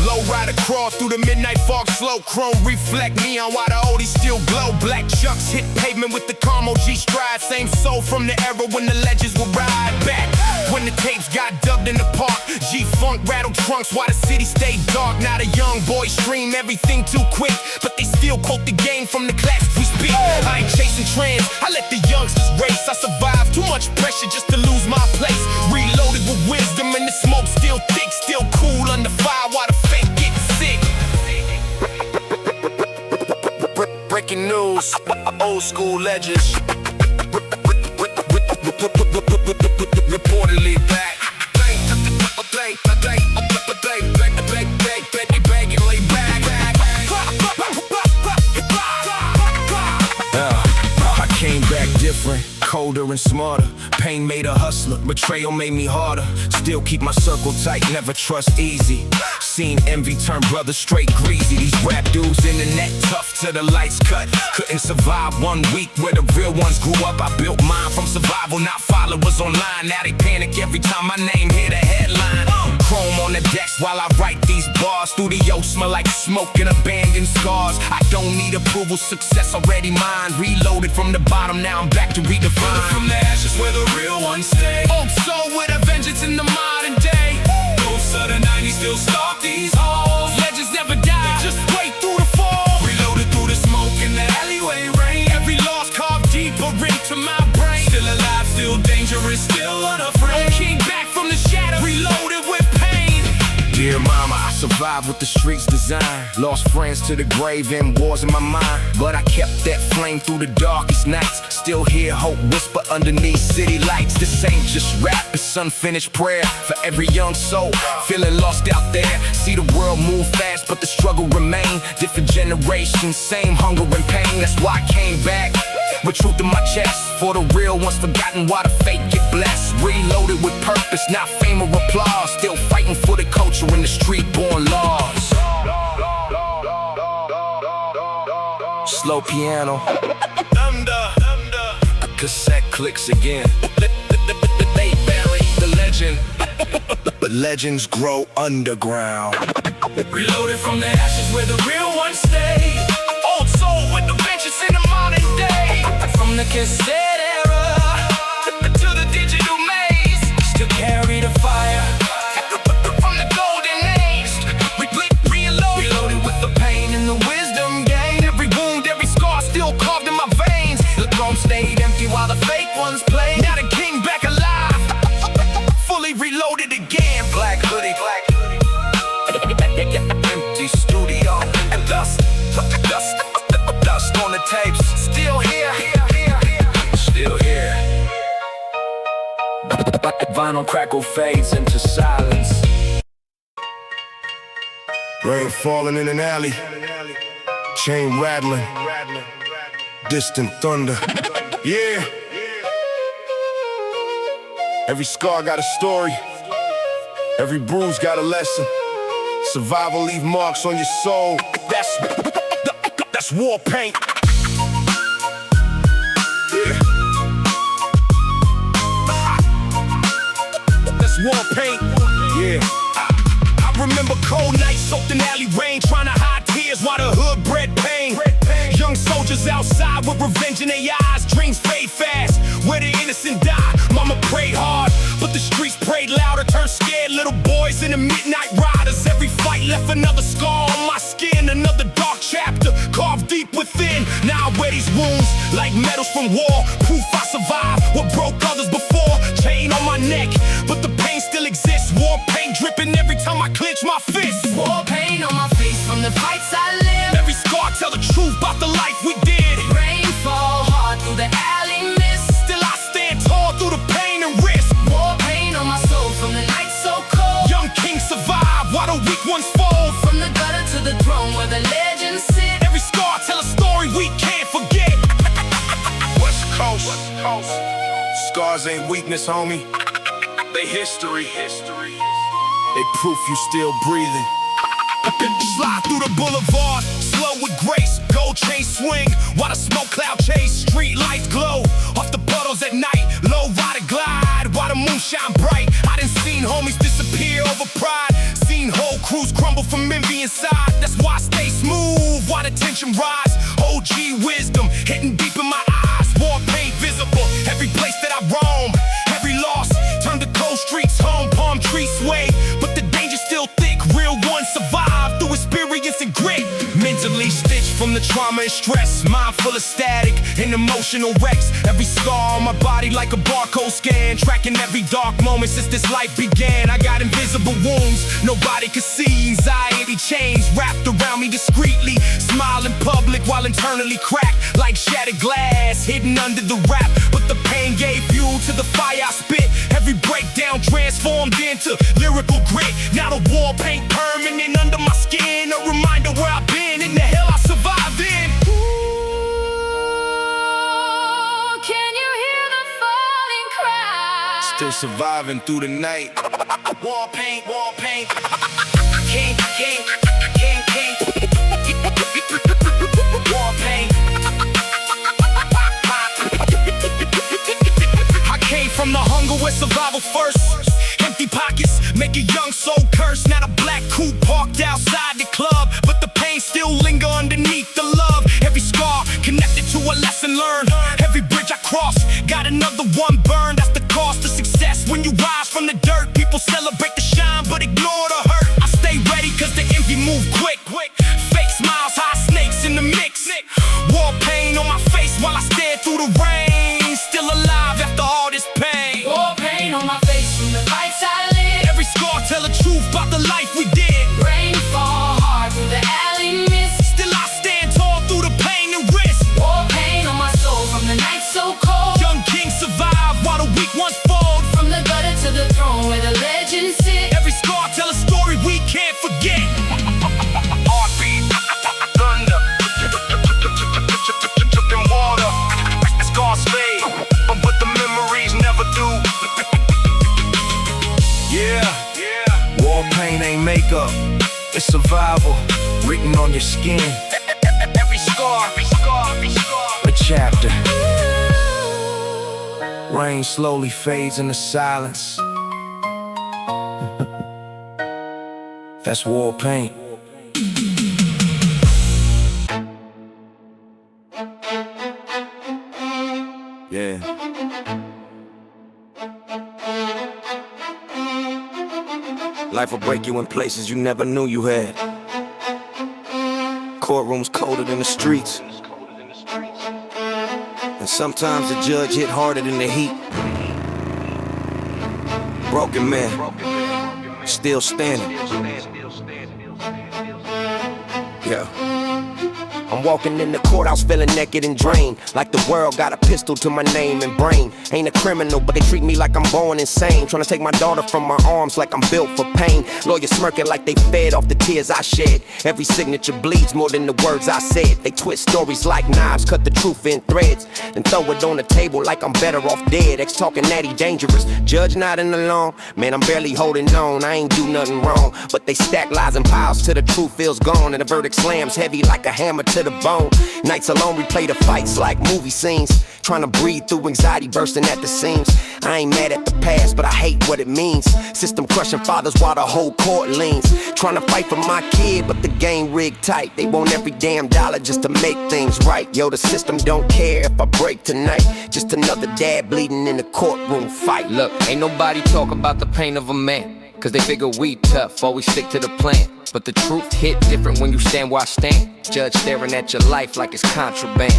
C: Low rider crawl through the midnight fog, slow chrome reflect neon while the oldies still glow. Black chucks hit pavement with the caramel G stride. Same soul from the era when the legends would ride back. When the tapes got dubbed in the park, G-Funk rattled trunks while the city stayed dark. Now the young boys stream everything too quick, but they still quote the game from the classics we speak. I ain't chasing trends, I let the youngsters race. I survived too much pressure just to lose my place. Reloaded with wisdom and the smoke still thick, still cool under fire while the fake get sick. Breaking news, old school legends reportedly back. I came back different, colder and smarter. Pain made a hustler, betrayal made me harder. Still keep my circle tight, never trust easy. Seen envy turn brothers straight greasy. These rap dudes in the net, tough till the lights cut. Couldn't survive 1 week where the real ones grew up. I built mine from survival, not followers online. Now they panic every time my name hit a headline. Chrome on the decks while I write these bars. Studio smell like smoke and abandoned scars. I don't need approval, success already mine. Reloaded from the bottom, now I'm back to redefine. From the ashes where the real ones stay. Old soul with a vengeance in the modern day. Ghosts of the 90s still stalk these halls. Legends never die, they just wait through the fall. Reloaded through the smoke in the alleyway rain. Every lost carved deeper into my brain. Still alive, still dangerous, still unafraid. King back from the shadow, reloaded with pain. Dear mama, I survived with the streets design. Lost friends to the grave and wars in my mind. But I kept that flame through the darkest nights. Still hear hope whisper underneath city lights. This ain't just rap, it's unfinished prayer for every young soul feeling lost out there. See the world move fast, but the struggle remain. Different generations, same hunger and pain. That's why I came back with truth in my chest. For the real ones forgotten why the fake get blessed. Reloaded with purpose, not fame or applause. Still fighting for the culture in the street born laws. Slow piano, cassette clicks again. They bury the legend, but legends grow underground. Reloaded from the ashes where the real ones stay. Old soul with the vengeance in the modern day. From the
D: the cassette era to the digital maze. Still carry the fire from the golden age. We reloaded with the pain and the wisdom gained. Every wound, every scar still carved in my veins. The throne stayed empty while the fake ones played. Now the king back alive, fully reloaded again. Black hoodie, empty studio, and dust on the tapes. Still here, still here. Vinyl crackle fades into silence.
C: Rain falling in an alley, chain rattling, distant thunder. Yeah. Every scar got a story, every bruise got a lesson. Survival leave marks on your soul. That's war paint. Yeah. That's war paint. Yeah. I remember cold nights soaked in alley rain, trying to hide tears while the hood bred pain. Young soldiers outside with revenge in their eyes. Dreams fade fast, where the innocent die. Mama prayed hard, but the streets prayed louder. Turned scared little boys into midnight riders. Every fight left another scar on my skin. Another dark chapter carved deep within. Now I wear these wounds like medals from war. Proof I survived what broke others before. Chain on my neck, but the pain still exists. War paint dripping every time I clench my fist.
D: War paint on my face from the fights I lived.
C: Every scar tell the truth about the life we did.
D: Rain fall hard through the alley mist.
C: Still I stand tall through the pain and risk.
D: War paint on my soul from the night so cold.
C: Young kings survive while the weak ones fold.
D: From the gutter to the throne where the legends sit.
C: Every scar tell a story we can't forget. West Coast. Scars ain't weakness, homie. They history. They proof you still breathing. Slide through the boulevard, slow with grace. Gold chain swing while the smoke cloud chase. Street lights glow off the puddles at night. Low rider glide while the moon shine bright. I done seen homies disappear over pride. Seen whole crews crumble from envy inside. That's why I stay smooth while the tension rise. OG wisdom hitting deep in my eyes. War paint visible every place that I roam. Every loss turned the cold streets home. Palm trees sway, but the danger's still thick. Real ones survive through experience and grit. Mentally stitched from the trauma and stress. Mind full of static and emotional wrecks. Every scar on my body like a barcode scan. Tracking every dark moment since this life began. I got invisible wounds nobody could see. Anxiety chains wrapped around me discreetly. Smile in public while internally cracked like shattered glass hidden under the wrap. But the pain gave fuel to the fire I spit. Every breakdown transformed into lyrical grit. Now the war paint permanent under my skin. A reminder where I've been and the hell I survived in.
D: Ooh, can you hear the falling cry?
C: Still surviving through the night.
B: War paint.
D: King.
B: War paint.
C: I came from the hunger where survival first. Empty pockets make a young soul curse. Now the black coupe parked outside the club, but the pain still linger underneath the love. Every scar connected to a lesson learned. Every bridge I cross got another one burned. That's the cost of success. When you rise from the dirt, people celebrate the shine but ignore the hurt. I stay ready cause the envy move quick. Fake smiles, high snakes in the mix. War pain on my face while I stare through the rain. Still alive after all this pain.
D: War paint on my face from the fights I lived.
C: Every scar tell the truth about the life we did.
D: Rain fall hard through the alley mist.
C: Still I stand tall through the pain and risk.
D: War paint on my soul from the night so cold.
C: Young kings survive while the weak ones fold.
D: From the gutter to the throne where the legends sit.
C: Every scar tell a story we can't forget. Heartbeat, thunder, dripping water. Scars fade, but the memories never do. Yeah. War paint ain't makeup, it's survival written on your skin. Every scar, a chapter. Rain slowly fades into silence. That's war paint.
E: Life will break you in places you never knew you had. Courtrooms colder than the streets. And sometimes the judge hit harder than the heat. Broken man, still standing. Yeah. I'm walking in the courthouse feeling naked and drained, like the world got a pistol to my name and brain. Ain't a criminal, but they treat me like I'm born insane. Trying to take my daughter from my arms like I'm built for pain. Lawyers smirking like they fed off the tears I shed. Every signature bleeds more than the words I said. They twist stories like knives, cut the truth in threads, then throw it on the table like I'm better off dead. Ex talking that he dangerous, judge nodding along. Man, I'm barely holding on, I ain't do nothing wrong. But they stack lies and piles till the truth feels gone, and the verdict slams heavy like a hammer to the bone. Nights alone replay the fights like movie scenes, trying to breathe through anxiety bursting at the seams. I ain't mad at the past, but I hate what it means. System crushing fathers while the whole court leans. Trying to fight for my kid, but the game rigged tight. They want every damn dollar just to make things right. Yo, the system don't care if I break tonight. Just another dad bleeding in a courtroom fight.
F: Look, ain't nobody talk about the pain of a man, cause they figure we tough, always stick to the plan. But the truth hit different when you stand where I stand. Judge staring at your life like it's contraband.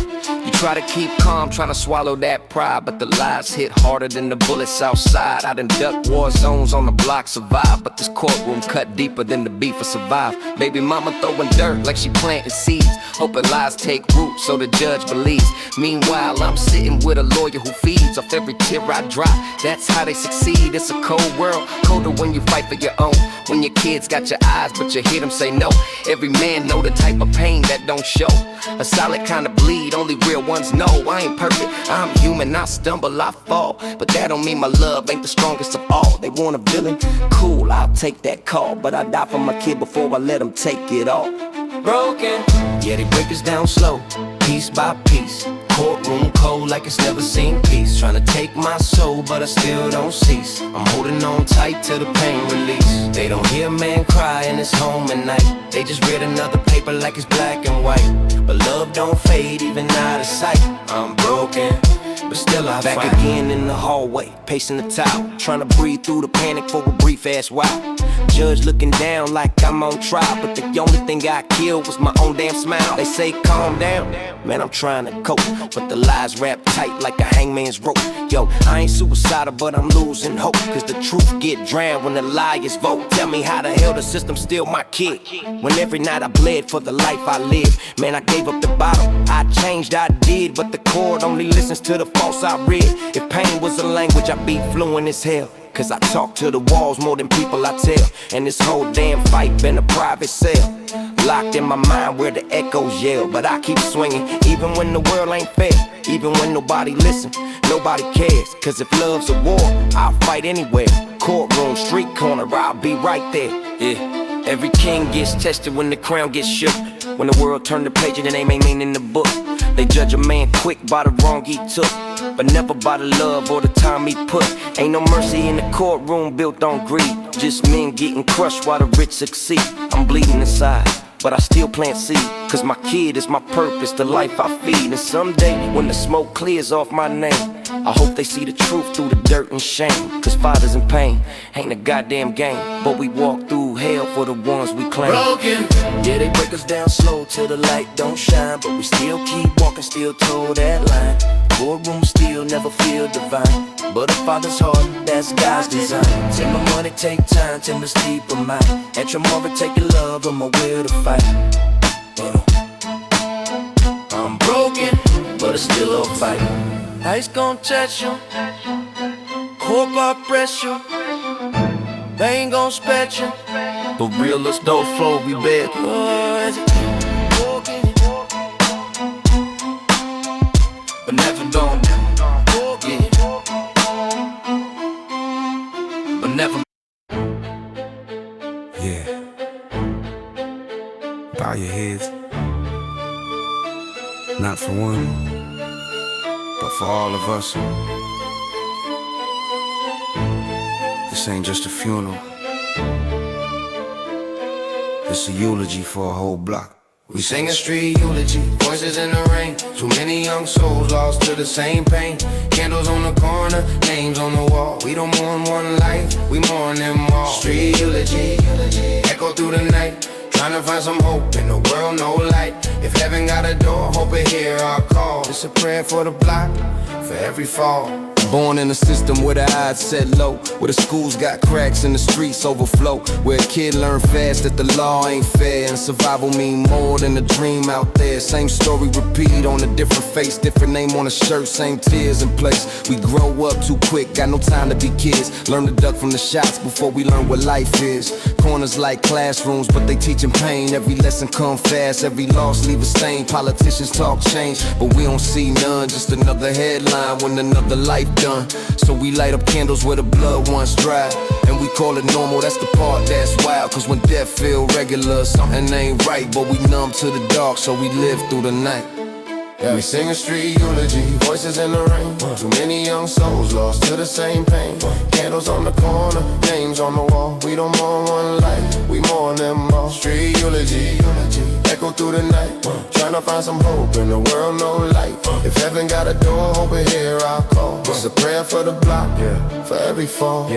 F: You try to keep calm, trying to swallow that pride, but the lies hit harder than the bullets outside. I done ducked war zones on the block, survive, but this courtroom cut deeper than the beef will survive. Baby mama throwing dirt like she planting seeds, hoping lies take root so the judge believes. Meanwhile, I'm sitting with a lawyer who feeds off every tear I drop. That's how they succeed. It's a cold world, colder when you fight for your own. When your kids got your eyes, but you hear them say no. Every man know the type of pain that don't show. A solid kind of bleed, only real ones know. I ain't perfect, I'm human, I stumble, I fall, but that don't mean my love ain't the strongest of all. They want a villain? Cool, I'll take that call, but I die for my kid before I let them take it all. Broken, yeah, they break us down slow, piece by piece. Courtroom cold like it's never seen peace. Trying to take my soul, but I still don't cease. I'm holding on tight till the pain release. They don't hear a man cry in his home at night. They just read another paper like it's black and white. But love don't fade even out of sight. I'm broken, but still I fight. Back again in the hallway, pacing the towel, trying to breathe through the panic for a brief ass while. Judge looking down like I'm on trial, but the only thing I killed was my own damn smile. They say calm down, man, I'm trying to cope, but the lies wrap tight like a hangman's rope. Yo, I ain't suicidal, but I'm losing hope, cause the truth get drowned when the liars vote. Tell me how the hell the system steal my kid, when every night I bled for the life I live. Man, I gave up the bottle, I changed, I did, but the court only listens to the false I read. If pain was a language, I'd be fluent as hell, cause I talk to the walls more than people I tell. And this whole damn fight been a private cell, locked in my mind where the echoes yell. But I keep swinging, even when the world ain't fair. Even when nobody listen, nobody cares. Cause if love's a war, I'll fight anywhere. Courtroom, street corner, I'll be right there. Yeah, every king gets tested when the crown gets shook. When the world turn the page and the name ain't in the book. They judge a man quick by the wrong he took, but never by the love or the time he put. Ain't no mercy in the courtroom built on greed, just men getting crushed while the rich succeed. I'm bleeding inside, but I still plant seed, cause my kid is my purpose, the life I feed. And someday, when the smoke clears off my name, I hope they see the truth through the dirt and shame. Cause fathers in pain ain't a goddamn game, but we walk through hell for the ones we claim. Broken, yeah, they break us down slow till the light don't shine, but we still keep walking, still toe that line. Courtroom still never feel divine, but a father's heart, that's God's design. Take my money, take time, tell me sleep of mine, and tomorrow take your love and my will to fight. I'm broken, but I still a fight. Ice gon' touch you, court bar press you, they ain't gon' scratch you, but real us don't flow, we bad. But never don't, yeah. But never.
C: Yeah. Bow your heads. Not for one, but for all of us. This ain't just a funeral. It's a eulogy for a whole block.
A: We sing a street eulogy, voices in the rain. Too many young souls lost to the same pain. Candles on the corner, names on the wall. We don't mourn one life, we mourn them all. Street eulogy, echo through the night. Trying to find some hope in the world, no light. If heaven got a door, hope it hear our call. It's a prayer for the block, for every fall.
B: Born in a system where the odds set low, where the schools got cracks and the streets overflow, where a kid learn fast that the law ain't fair and survival mean more than a dream out there. Same story repeat on a different face, different name on a shirt, same tears in place. We grow up too quick, got no time to be kids. Learn to duck from the shots before we learn what life is. Corners like classrooms, but they teaching pain. Every lesson come fast, every loss leave a stain. Politicians talk change, but we don't see none. Just another headline when another life done. So we light up candles where the blood once dried, and we call it normal, that's the part that's wild. Cause when death feel regular, something ain't right. But we numb to the dark, so we live through the night. Yeah, we sing a street eulogy, voices in the rain. Too many young souls lost to the same pain. Candles on the corner, names on the wall. We don't mourn one life, we mourn them all. Street eulogy, echo through the night. Trying to find some hope in the world, no light. If heaven got a door, hope it hear our call. It's a prayer for the block, for every fall.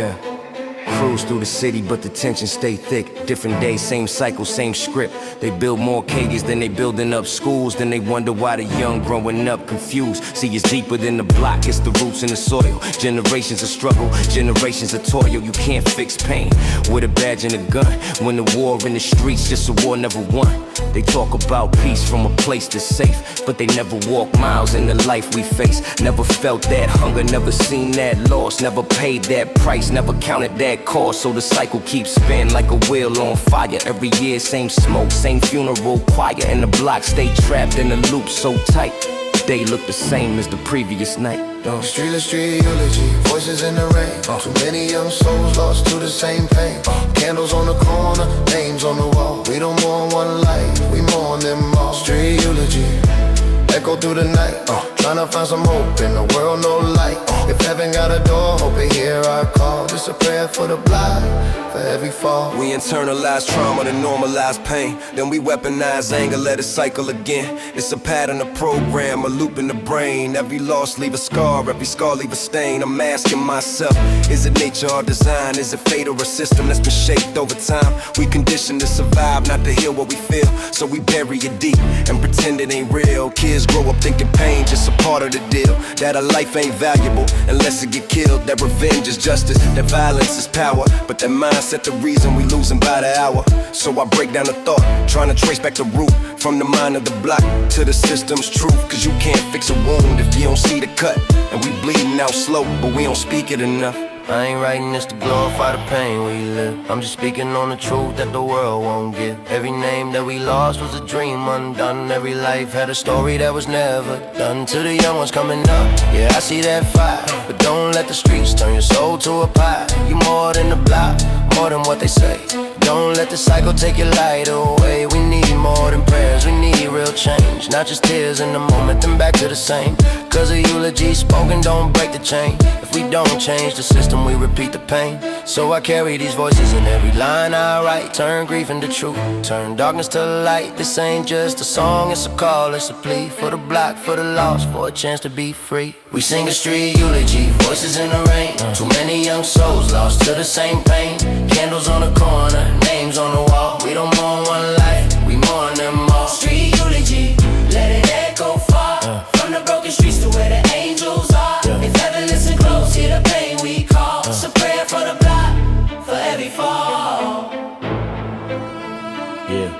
B: Cruise through the city, but the tension stay thick. Different days, same cycle, same script. They build more cages than they building up schools. Then they wonder why the young growing up confused. See, it's deeper than the block, it's the roots in the soil. Generations of struggle, generations of toil. You can't fix pain with a badge and a gun. When the war in the streets, just a war never won. They talk about peace from a place that's safe, but they never walk miles in the life we face. Never felt that hunger, never seen that loss. Never paid that price, never counted that cost. So the cycle keeps spinning like a wheel on fire. Every year, same smoke, same funeral choir. And the block stay trapped in a loop so tight. They look the same as the previous night.
A: Street to street eulogy, voices in the rain. Too many young souls lost to the same pain. Candles on the corner, names on the wall. We don't mourn one life, we mourn them all. Street eulogy, echo through the night. Trying to find some hope in the world, no light. If heaven got a door, hope it hear our call. Just a prayer for the block, for every fall.
B: We internalize trauma to normalize pain. Then we weaponize anger, let it cycle again. It's a pattern, a program, a loop in the brain. Every loss leave a scar, every scar leave a stain. I'm asking myself, is it nature or design? Is it fate or a system that's been shaped over time? We conditioned to survive, not to heal what we feel. So we bury it deep and pretend it ain't real. Kids grow up thinking pain just a part of the deal. That a life ain't valuable unless it get killed. That revenge is justice, that violence is power. But that mindset the reason we losing by the hour. So I break down the thought, trying to trace back the root. From the mind of the block to the system's truth. Cause you can't fix a wound if you don't see the cut. And we bleeding out slow, but we don't speak it enough.
A: I ain't writing this to glorify the pain we live. I'm just speaking on the truth that the world won't give. Every name that we lost was a dream undone. Every life had a story that was never done. To the young ones coming up, yeah, I see that fire. But don't let the streets turn your soul to a pie. You more than the block, more than what they say. Don't let the cycle take your light away. We need more than prayers, we need real change. Not just tears in the moment, then back to the same. Cause a eulogy spoken don't break the chain. If we don't change the system, we repeat the pain. So I carry these voices in every line I write. Turn grief into truth, turn darkness to light. This ain't just a song, it's a call, it's a plea. For the block, for the lost, for a chance to be free. We sing a street eulogy, voices in the rain. Too many young souls lost to the same pain. Candles on the corner, names on the wall. We don't mourn one life, we mourn them all. Street eulogy, let it echo far. From the broken streets to where the angels are. If heaven listen close, hear the pain we call. It's a prayer for the block, for every fall.
B: Yeah.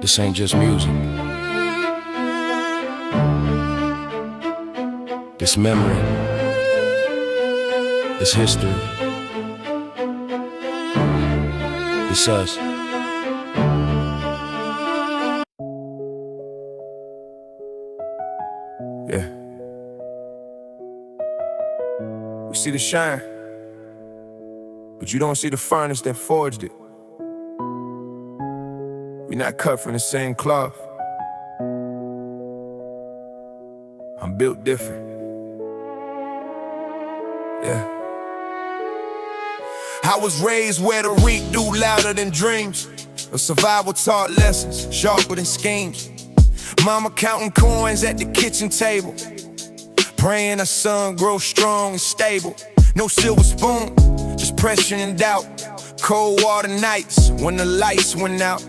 B: This ain't just music. This memory. This history. It's us. Yeah. We see the shine, but you don't see the furnace that forged it. We're not cut from the same cloth. I'm built different. Yeah.
C: I was raised where the reek do louder than dreams.
A: of survival taught lessons, sharper than schemes. Mama counting coins at the kitchen table, praying her son grows strong and stable. No silver spoon, just pressure and doubt. Cold water nights when the lights went out.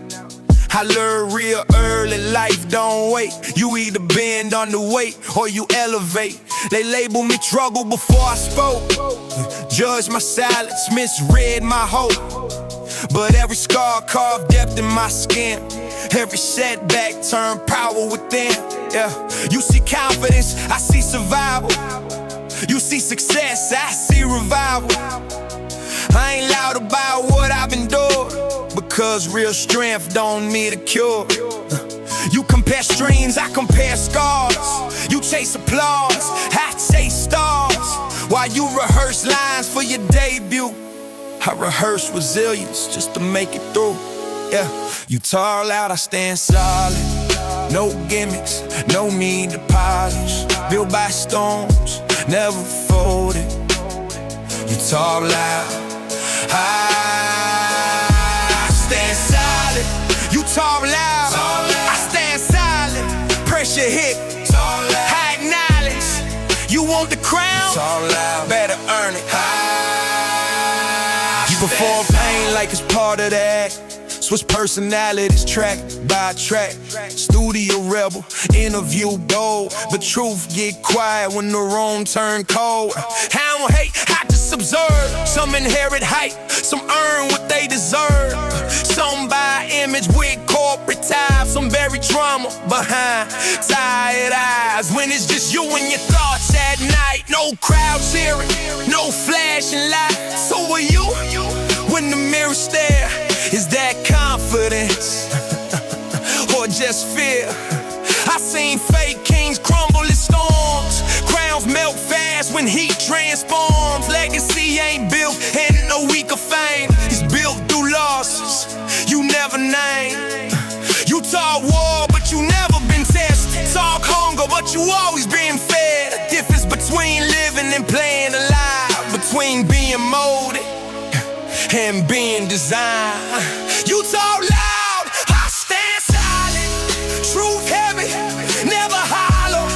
A: I learned real early, life don't wait. You either bend under weight or you elevate. They labeled me trouble before I spoke, judged my silence, misread my hope. But every scar carved depth in my skin. Every setback turned power within. Yeah, you see confidence, I see survival. You see success, I see revival. I ain't loud about what I've endured, because real strength don't need a cure. You compare streams, I compare scars. You chase applause, I chase stars. While you rehearse lines for your debut, I rehearse resilience just to make it through. Yeah, you tall out, I stand solid. No gimmicks, no need to polish. Built by storms, never folded. You talk loud, I stand solid. You talk loud, I stand silent. Pressure hit, I acknowledge. You want the crown, better earn it. You perform pain like it's part of the act. Switch personalities track by track. Studio rebel, interview gold. The truth get quiet when the wrong turn cold. I don't hate, I just observe. Some inherit height, some earn what they deserve. Some buy image with corporate ties. Some bury trauma behind tired eyes. When it's just you and your thoughts at night. No crowd cheering, no flashing lights. So are you when the mirror stare? Is that confidence or just fear? I seen fake kings crumble in storms. Crowns melt fast when heat transforms. Legacy ain't built in a week of fame. It's built through losses you never named. You talk war, but you never been tested. Talk hunger, but you always been fed. The difference between living and playing alive, between being molded and being designed. You talk loud, I stand silent. Truth heavy, never hollow.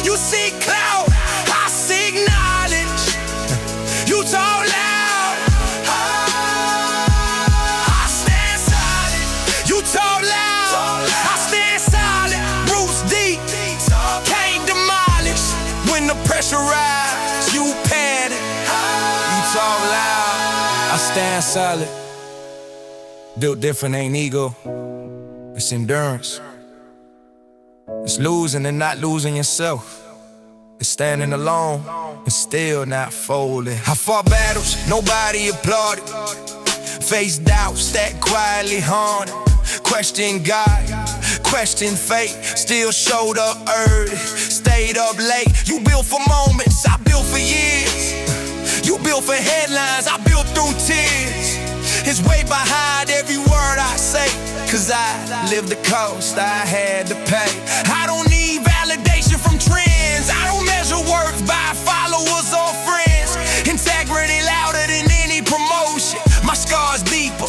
A: You seek clout, I seek knowledge. You talk loud, I stand silent. You talk loud, I stand silent. Roots deep, can't demolish. When the pressure rises, you panic. You talk loud, I stand solid. Built different ain't ego, it's endurance. It's losing and not losing yourself. It's standing alone and still not folding. I fought battles, nobody applauded. Faced doubts that quietly haunted. Questioned God, questioned fate. Still showed up early, stayed up late. You built for moments, I built for years. You built for headlines, I built through tears. It's way behind every word I say, cause I lived the cost I had to pay. I don't need validation from trends. I don't measure worth by followers or friends. Integrity louder than any promotion. My scars deeper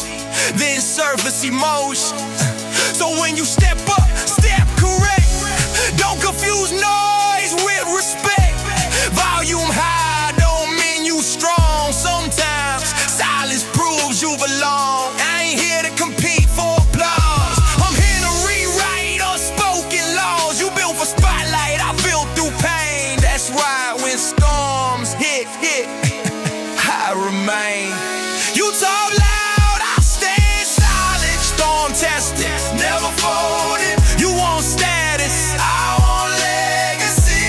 A: than surface emotion. So when you step up, step correct. Don't confuse noise with respect. Volume high don't mean you strong. Sometimes silence proves you belong. I ain't here to compete for applause. I'm here to rewrite unspoken laws. You built for spotlight, I built through pain. That's why when storms hit, I remain. You talk loud, I stand solid. Storm tested, never folded. You want status, I want legacy.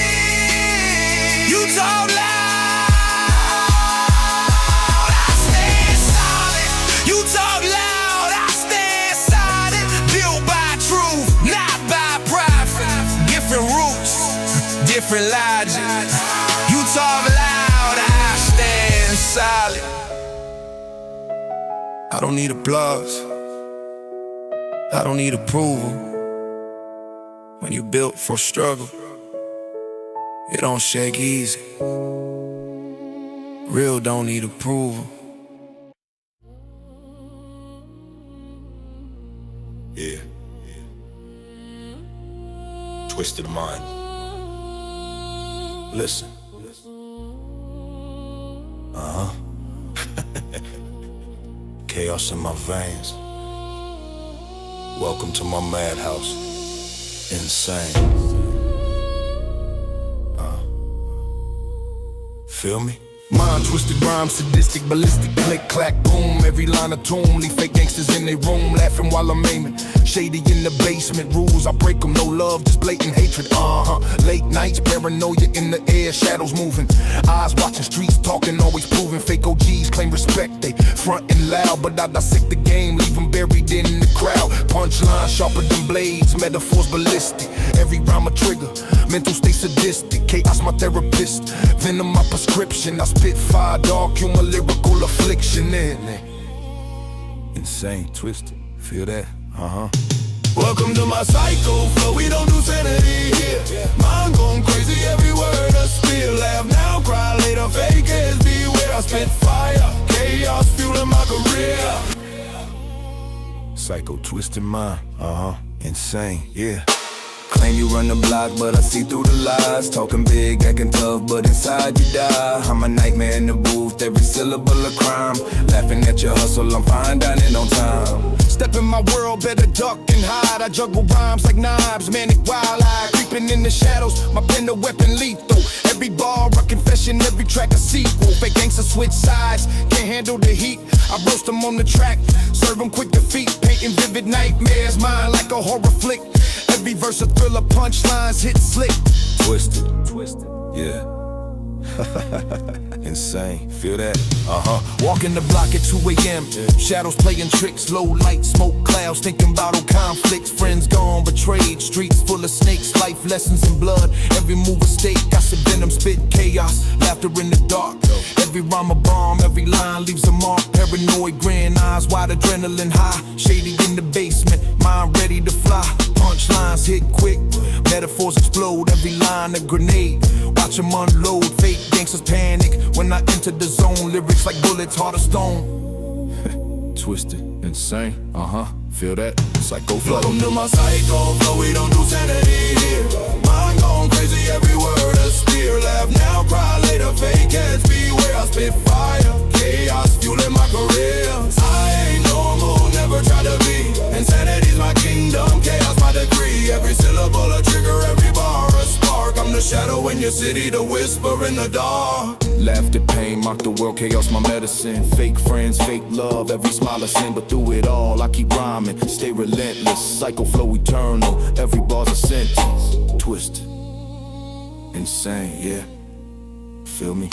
A: You talk loud, different logic. You talk loud, I stand solid. I don't need applause, I don't need approval. When you built for struggle, it don't shake easy. Real don't need approval.
C: Yeah. Twisted mind. Listen. Chaos in my veins. Welcome to my madhouse. Insane. Feel me? Mind twisted rhyme, sadistic, ballistic, click, clack, boom. Every line a tune, leave fake gangsters in their room, laughing while I'm aiming. Shady in the basement, rules, I break them, no love, just blatant hatred, Late nights, paranoia in the air, shadows moving. Eyes watching streets, talking, always proving. Fake OGs claim respect, they frontin' loud, but I dissect the game, leave them buried in the crowd. Punchline sharper than blades, metaphors ballistic. Every rhyme a trigger, mental state sadistic. Chaos my therapist, venom my prescription. I spit fire, dark humor, lyrical affliction. Insane, twisted, feel that? Welcome to my psycho flow, we don't do sanity here. Mind going crazy, every word a spill. Laugh now, cry later, fake as beware. I spit fire, chaos fueling my career. Psycho, twisted mind, insane, yeah. Claim you run the block, but I see through the lies. Talking big, acting tough, but inside you die. I'm a nightmare in the booth, every syllable a crime. Laughing at your hustle, I'm fine dining on time. Step in my world, better duck and hide. I juggle rhymes like knives, manic wild-eyed. Creeping in the shadows, my pen a weapon lethal. Every bar a confession, every track a sequel. Fake gangsters switch sides, can't handle the heat. I roast them on the track, serve them quick defeat. Painting vivid nightmares, mine like a horror flick. Every verse a thriller, punchlines hit slick. Twisted, yeah. Insane, feel that? Walking the block at 2 a.m. Shadows playing tricks, low light, smoke clouds, thinking about all conflicts. Friends gone, betrayed, streets full of snakes, life lessons in blood. Every move a stake, gossip venom, spit chaos, laughter in the dark. Every rhyme a bomb, every line leaves a mark. Paranoid grin, eyes wide, adrenaline high. Shady in the basement, mind ready to fly. Punchlines hit quick, metaphors explode. Every line a grenade, watch them unload. Fake gangsters panic when I enter the zone. Lyrics like bullets, heart of stone. Twisted, insane, feel that? Psycho flow. Welcome to my psycho flow, we don't do sanity here. Mind going crazy, every word a steer. Laugh now, cry later, fake heads beware. I spit fire, chaos fueling my career. I ain't normal, never try to be. Insanity's my kingdom, chaos my decree. Every syllable a trigger, every bar a spark. I'm the shadow in your city, the whisper in the dark. Laughter, pain, mock the world, chaos my medicine. Fake friends, fake love, every smile a sin. But through it all, I keep rhyming, stay relentless. Psycho flow eternal, every bar's a sentence. Twisted, insane, yeah. Feel me?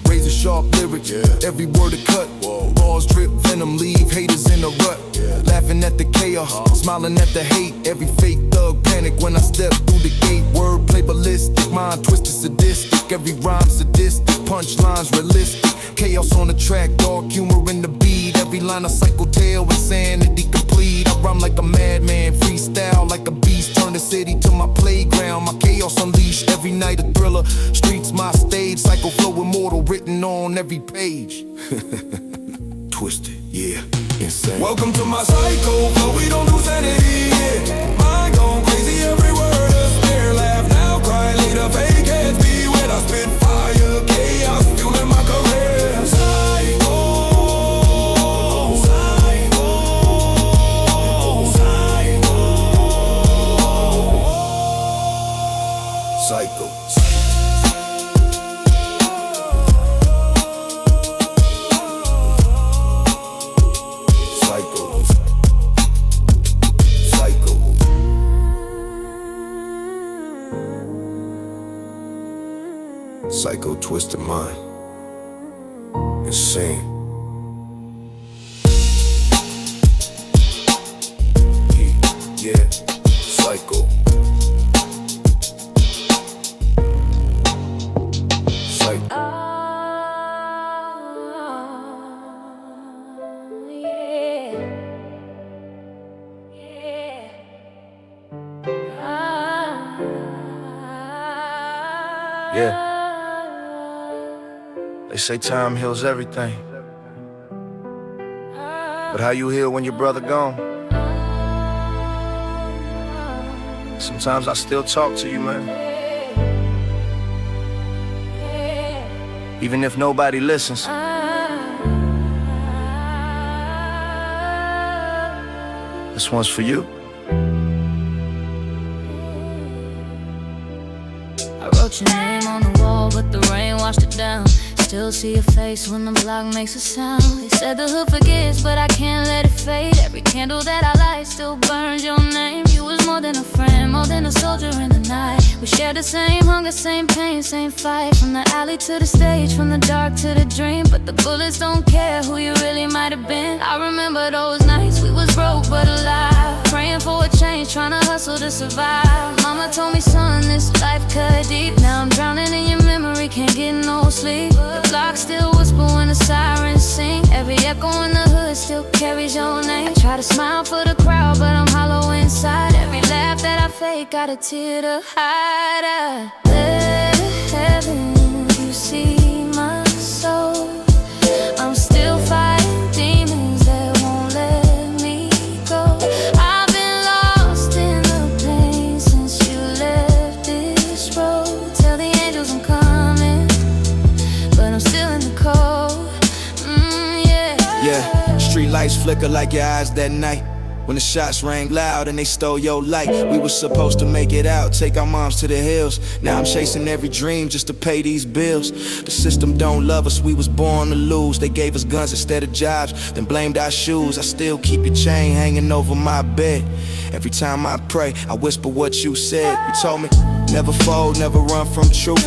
C: Razor sharp lyrics, every word a cut. Bars drip venom, leave haters in a rut. Laughing at the chaos, smiling at the hate. Every fake thug panic when I step through the gate. Wordplay ballistic, mind twisted sadistic. Every rhyme sadistic, punchlines realistic. Chaos on the track, dark humor in the beat. Every line a psycho tale, insanity complete. I rhyme like a madman, freestyle like a beast. Turn the city to my playground, my chaos unleashed. Every night a thriller, streets my stage. Psycho flow immortal, written on every page. Twisted, yeah, insane. Welcome to my psycho flow, we don't do sanity, yeah. Mind going crazy, every word a stare. Laugh now, cry later, fake heads beware. I spit fire, chaos fueling my career. Psycho, psycho, psycho, psycho. Psycho, twisted mind, insane. Yeah, psycho. Psycho. Yeah. They say time heals everything, but how you heal when your brother gone?
B: Sometimes I still talk to you, man. Even if nobody listens. This one's for you.
G: I wrote your name on the wall, but the rain washed it down. Still see your face when the block makes a sound. They said the hood forgets, but I can't let it fade. Every candle that I light still burns your name. You was more than a friend, more than a soldier in the night. We shared the same hunger, same pain, same fight. From the alley to the stage, from the dark to the dream. But the bullets don't care who you really might have been. I remember those nights we was broke but alive, praying for a change, trying to hustle to survive. Mama told me, son, this life cut deep. Now I'm drowning in your memory, can't get no sleep. The block still whisper when the sirens sing. Every echo in the hood still carries your name. I try to smile for the crowd, but I'm hollow inside. Every laugh that I fake, got a tear to hide. I let heaven, you see my soul. I'm still fighting demons that won't let me go. I've been lost in the pain since you left this road. Tell the angels I'm coming, but I'm still in the cold.
B: Yeah, street lights flicker like your eyes that night, when the shots rang loud and they stole your light. We were supposed to make it out, take our moms to the hills. Now I'm chasing every dream just to pay these bills. The system don't love us, we was born to lose. They gave us guns instead of jobs, then blamed our shoes. I still keep your chain hanging over my bed. Every time I pray, I whisper what you said. You told me, never fold, never run from truth.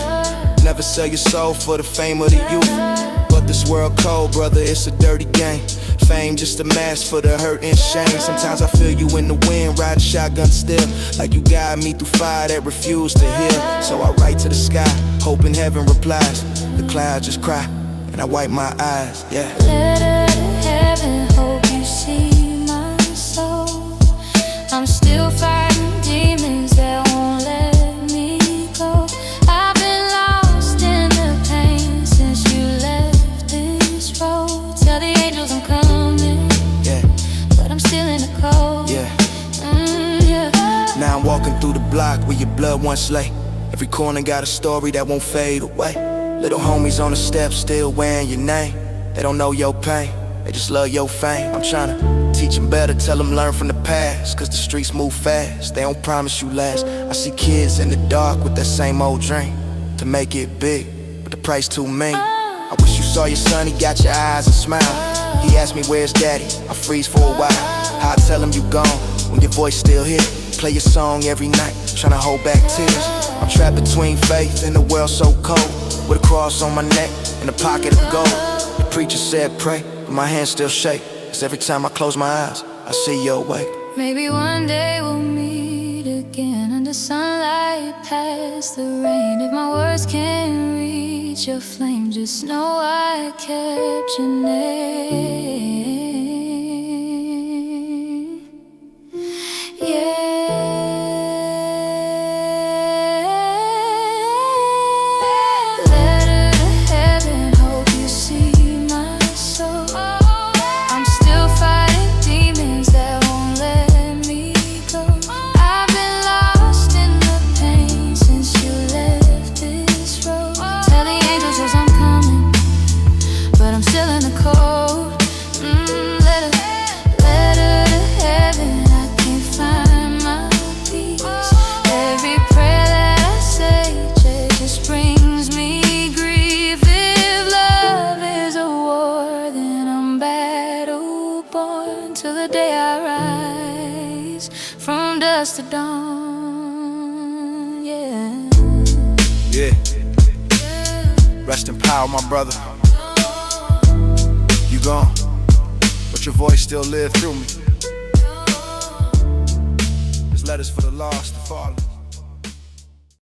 B: Never sell your soul for the fame of the youth. But this world cold, brother, it's a dirty game. Fame just a mask for the hurt and shame. Sometimes I feel you in the wind, riding shotgun still, like you guide me through fire that refuse to heal. So I write to the sky, hoping heaven replies. The clouds just cry, and I wipe my eyes, yeah.
G: Letter to heaven, hope you see my soul. I'm still fighting demons that won't let me go. I've been lost in the pain since you left this road. Tell the angels I'm coming,
B: Yeah,
G: but I'm still in the cold.
B: yeah.
G: Yeah.
B: Now I'm walking through the block where your blood once lay. Every corner got a story that won't fade away. Little homies on the steps still wearing your name. They don't know your pain, they just love your fame. I'm tryna teach them better, tell them learn from the past. Cause the streets move fast, they don't promise you last. I see kids in the dark with that same old dream, to make it big, but the price too mean. I wish you saw your son, he got your eyes and smile. He asked me where's daddy, I freeze for a while. How I tell him you gone, when your voice still here. Play your song every night, tryna hold back tears. I'm trapped between faith and the world so cold, with a cross on my neck and a pocket of gold. The preacher said pray, but my hands still shake. Cause every time I close my eyes, I see your wake.
G: Maybe one day we'll meet again under sunlight past the rain. If my words can't reach your flame, just know I kept your name. Yeah. Letter to heaven, hope you see my soul. I'm still fighting demons that won't let me go. I've been lost in the pain since you left this road. Tell the angels as I'm coming, but I'm still in the cold. Letter to heaven, I can't find my peace. Every prayer that I say just brings me grief. If love is a war, then I'm battle born till the day I rise from dust to dawn. Yeah.
B: Yeah, rest in power, my brother. You gone, but your voice still lives through me. This letter's for the lost, the fallen.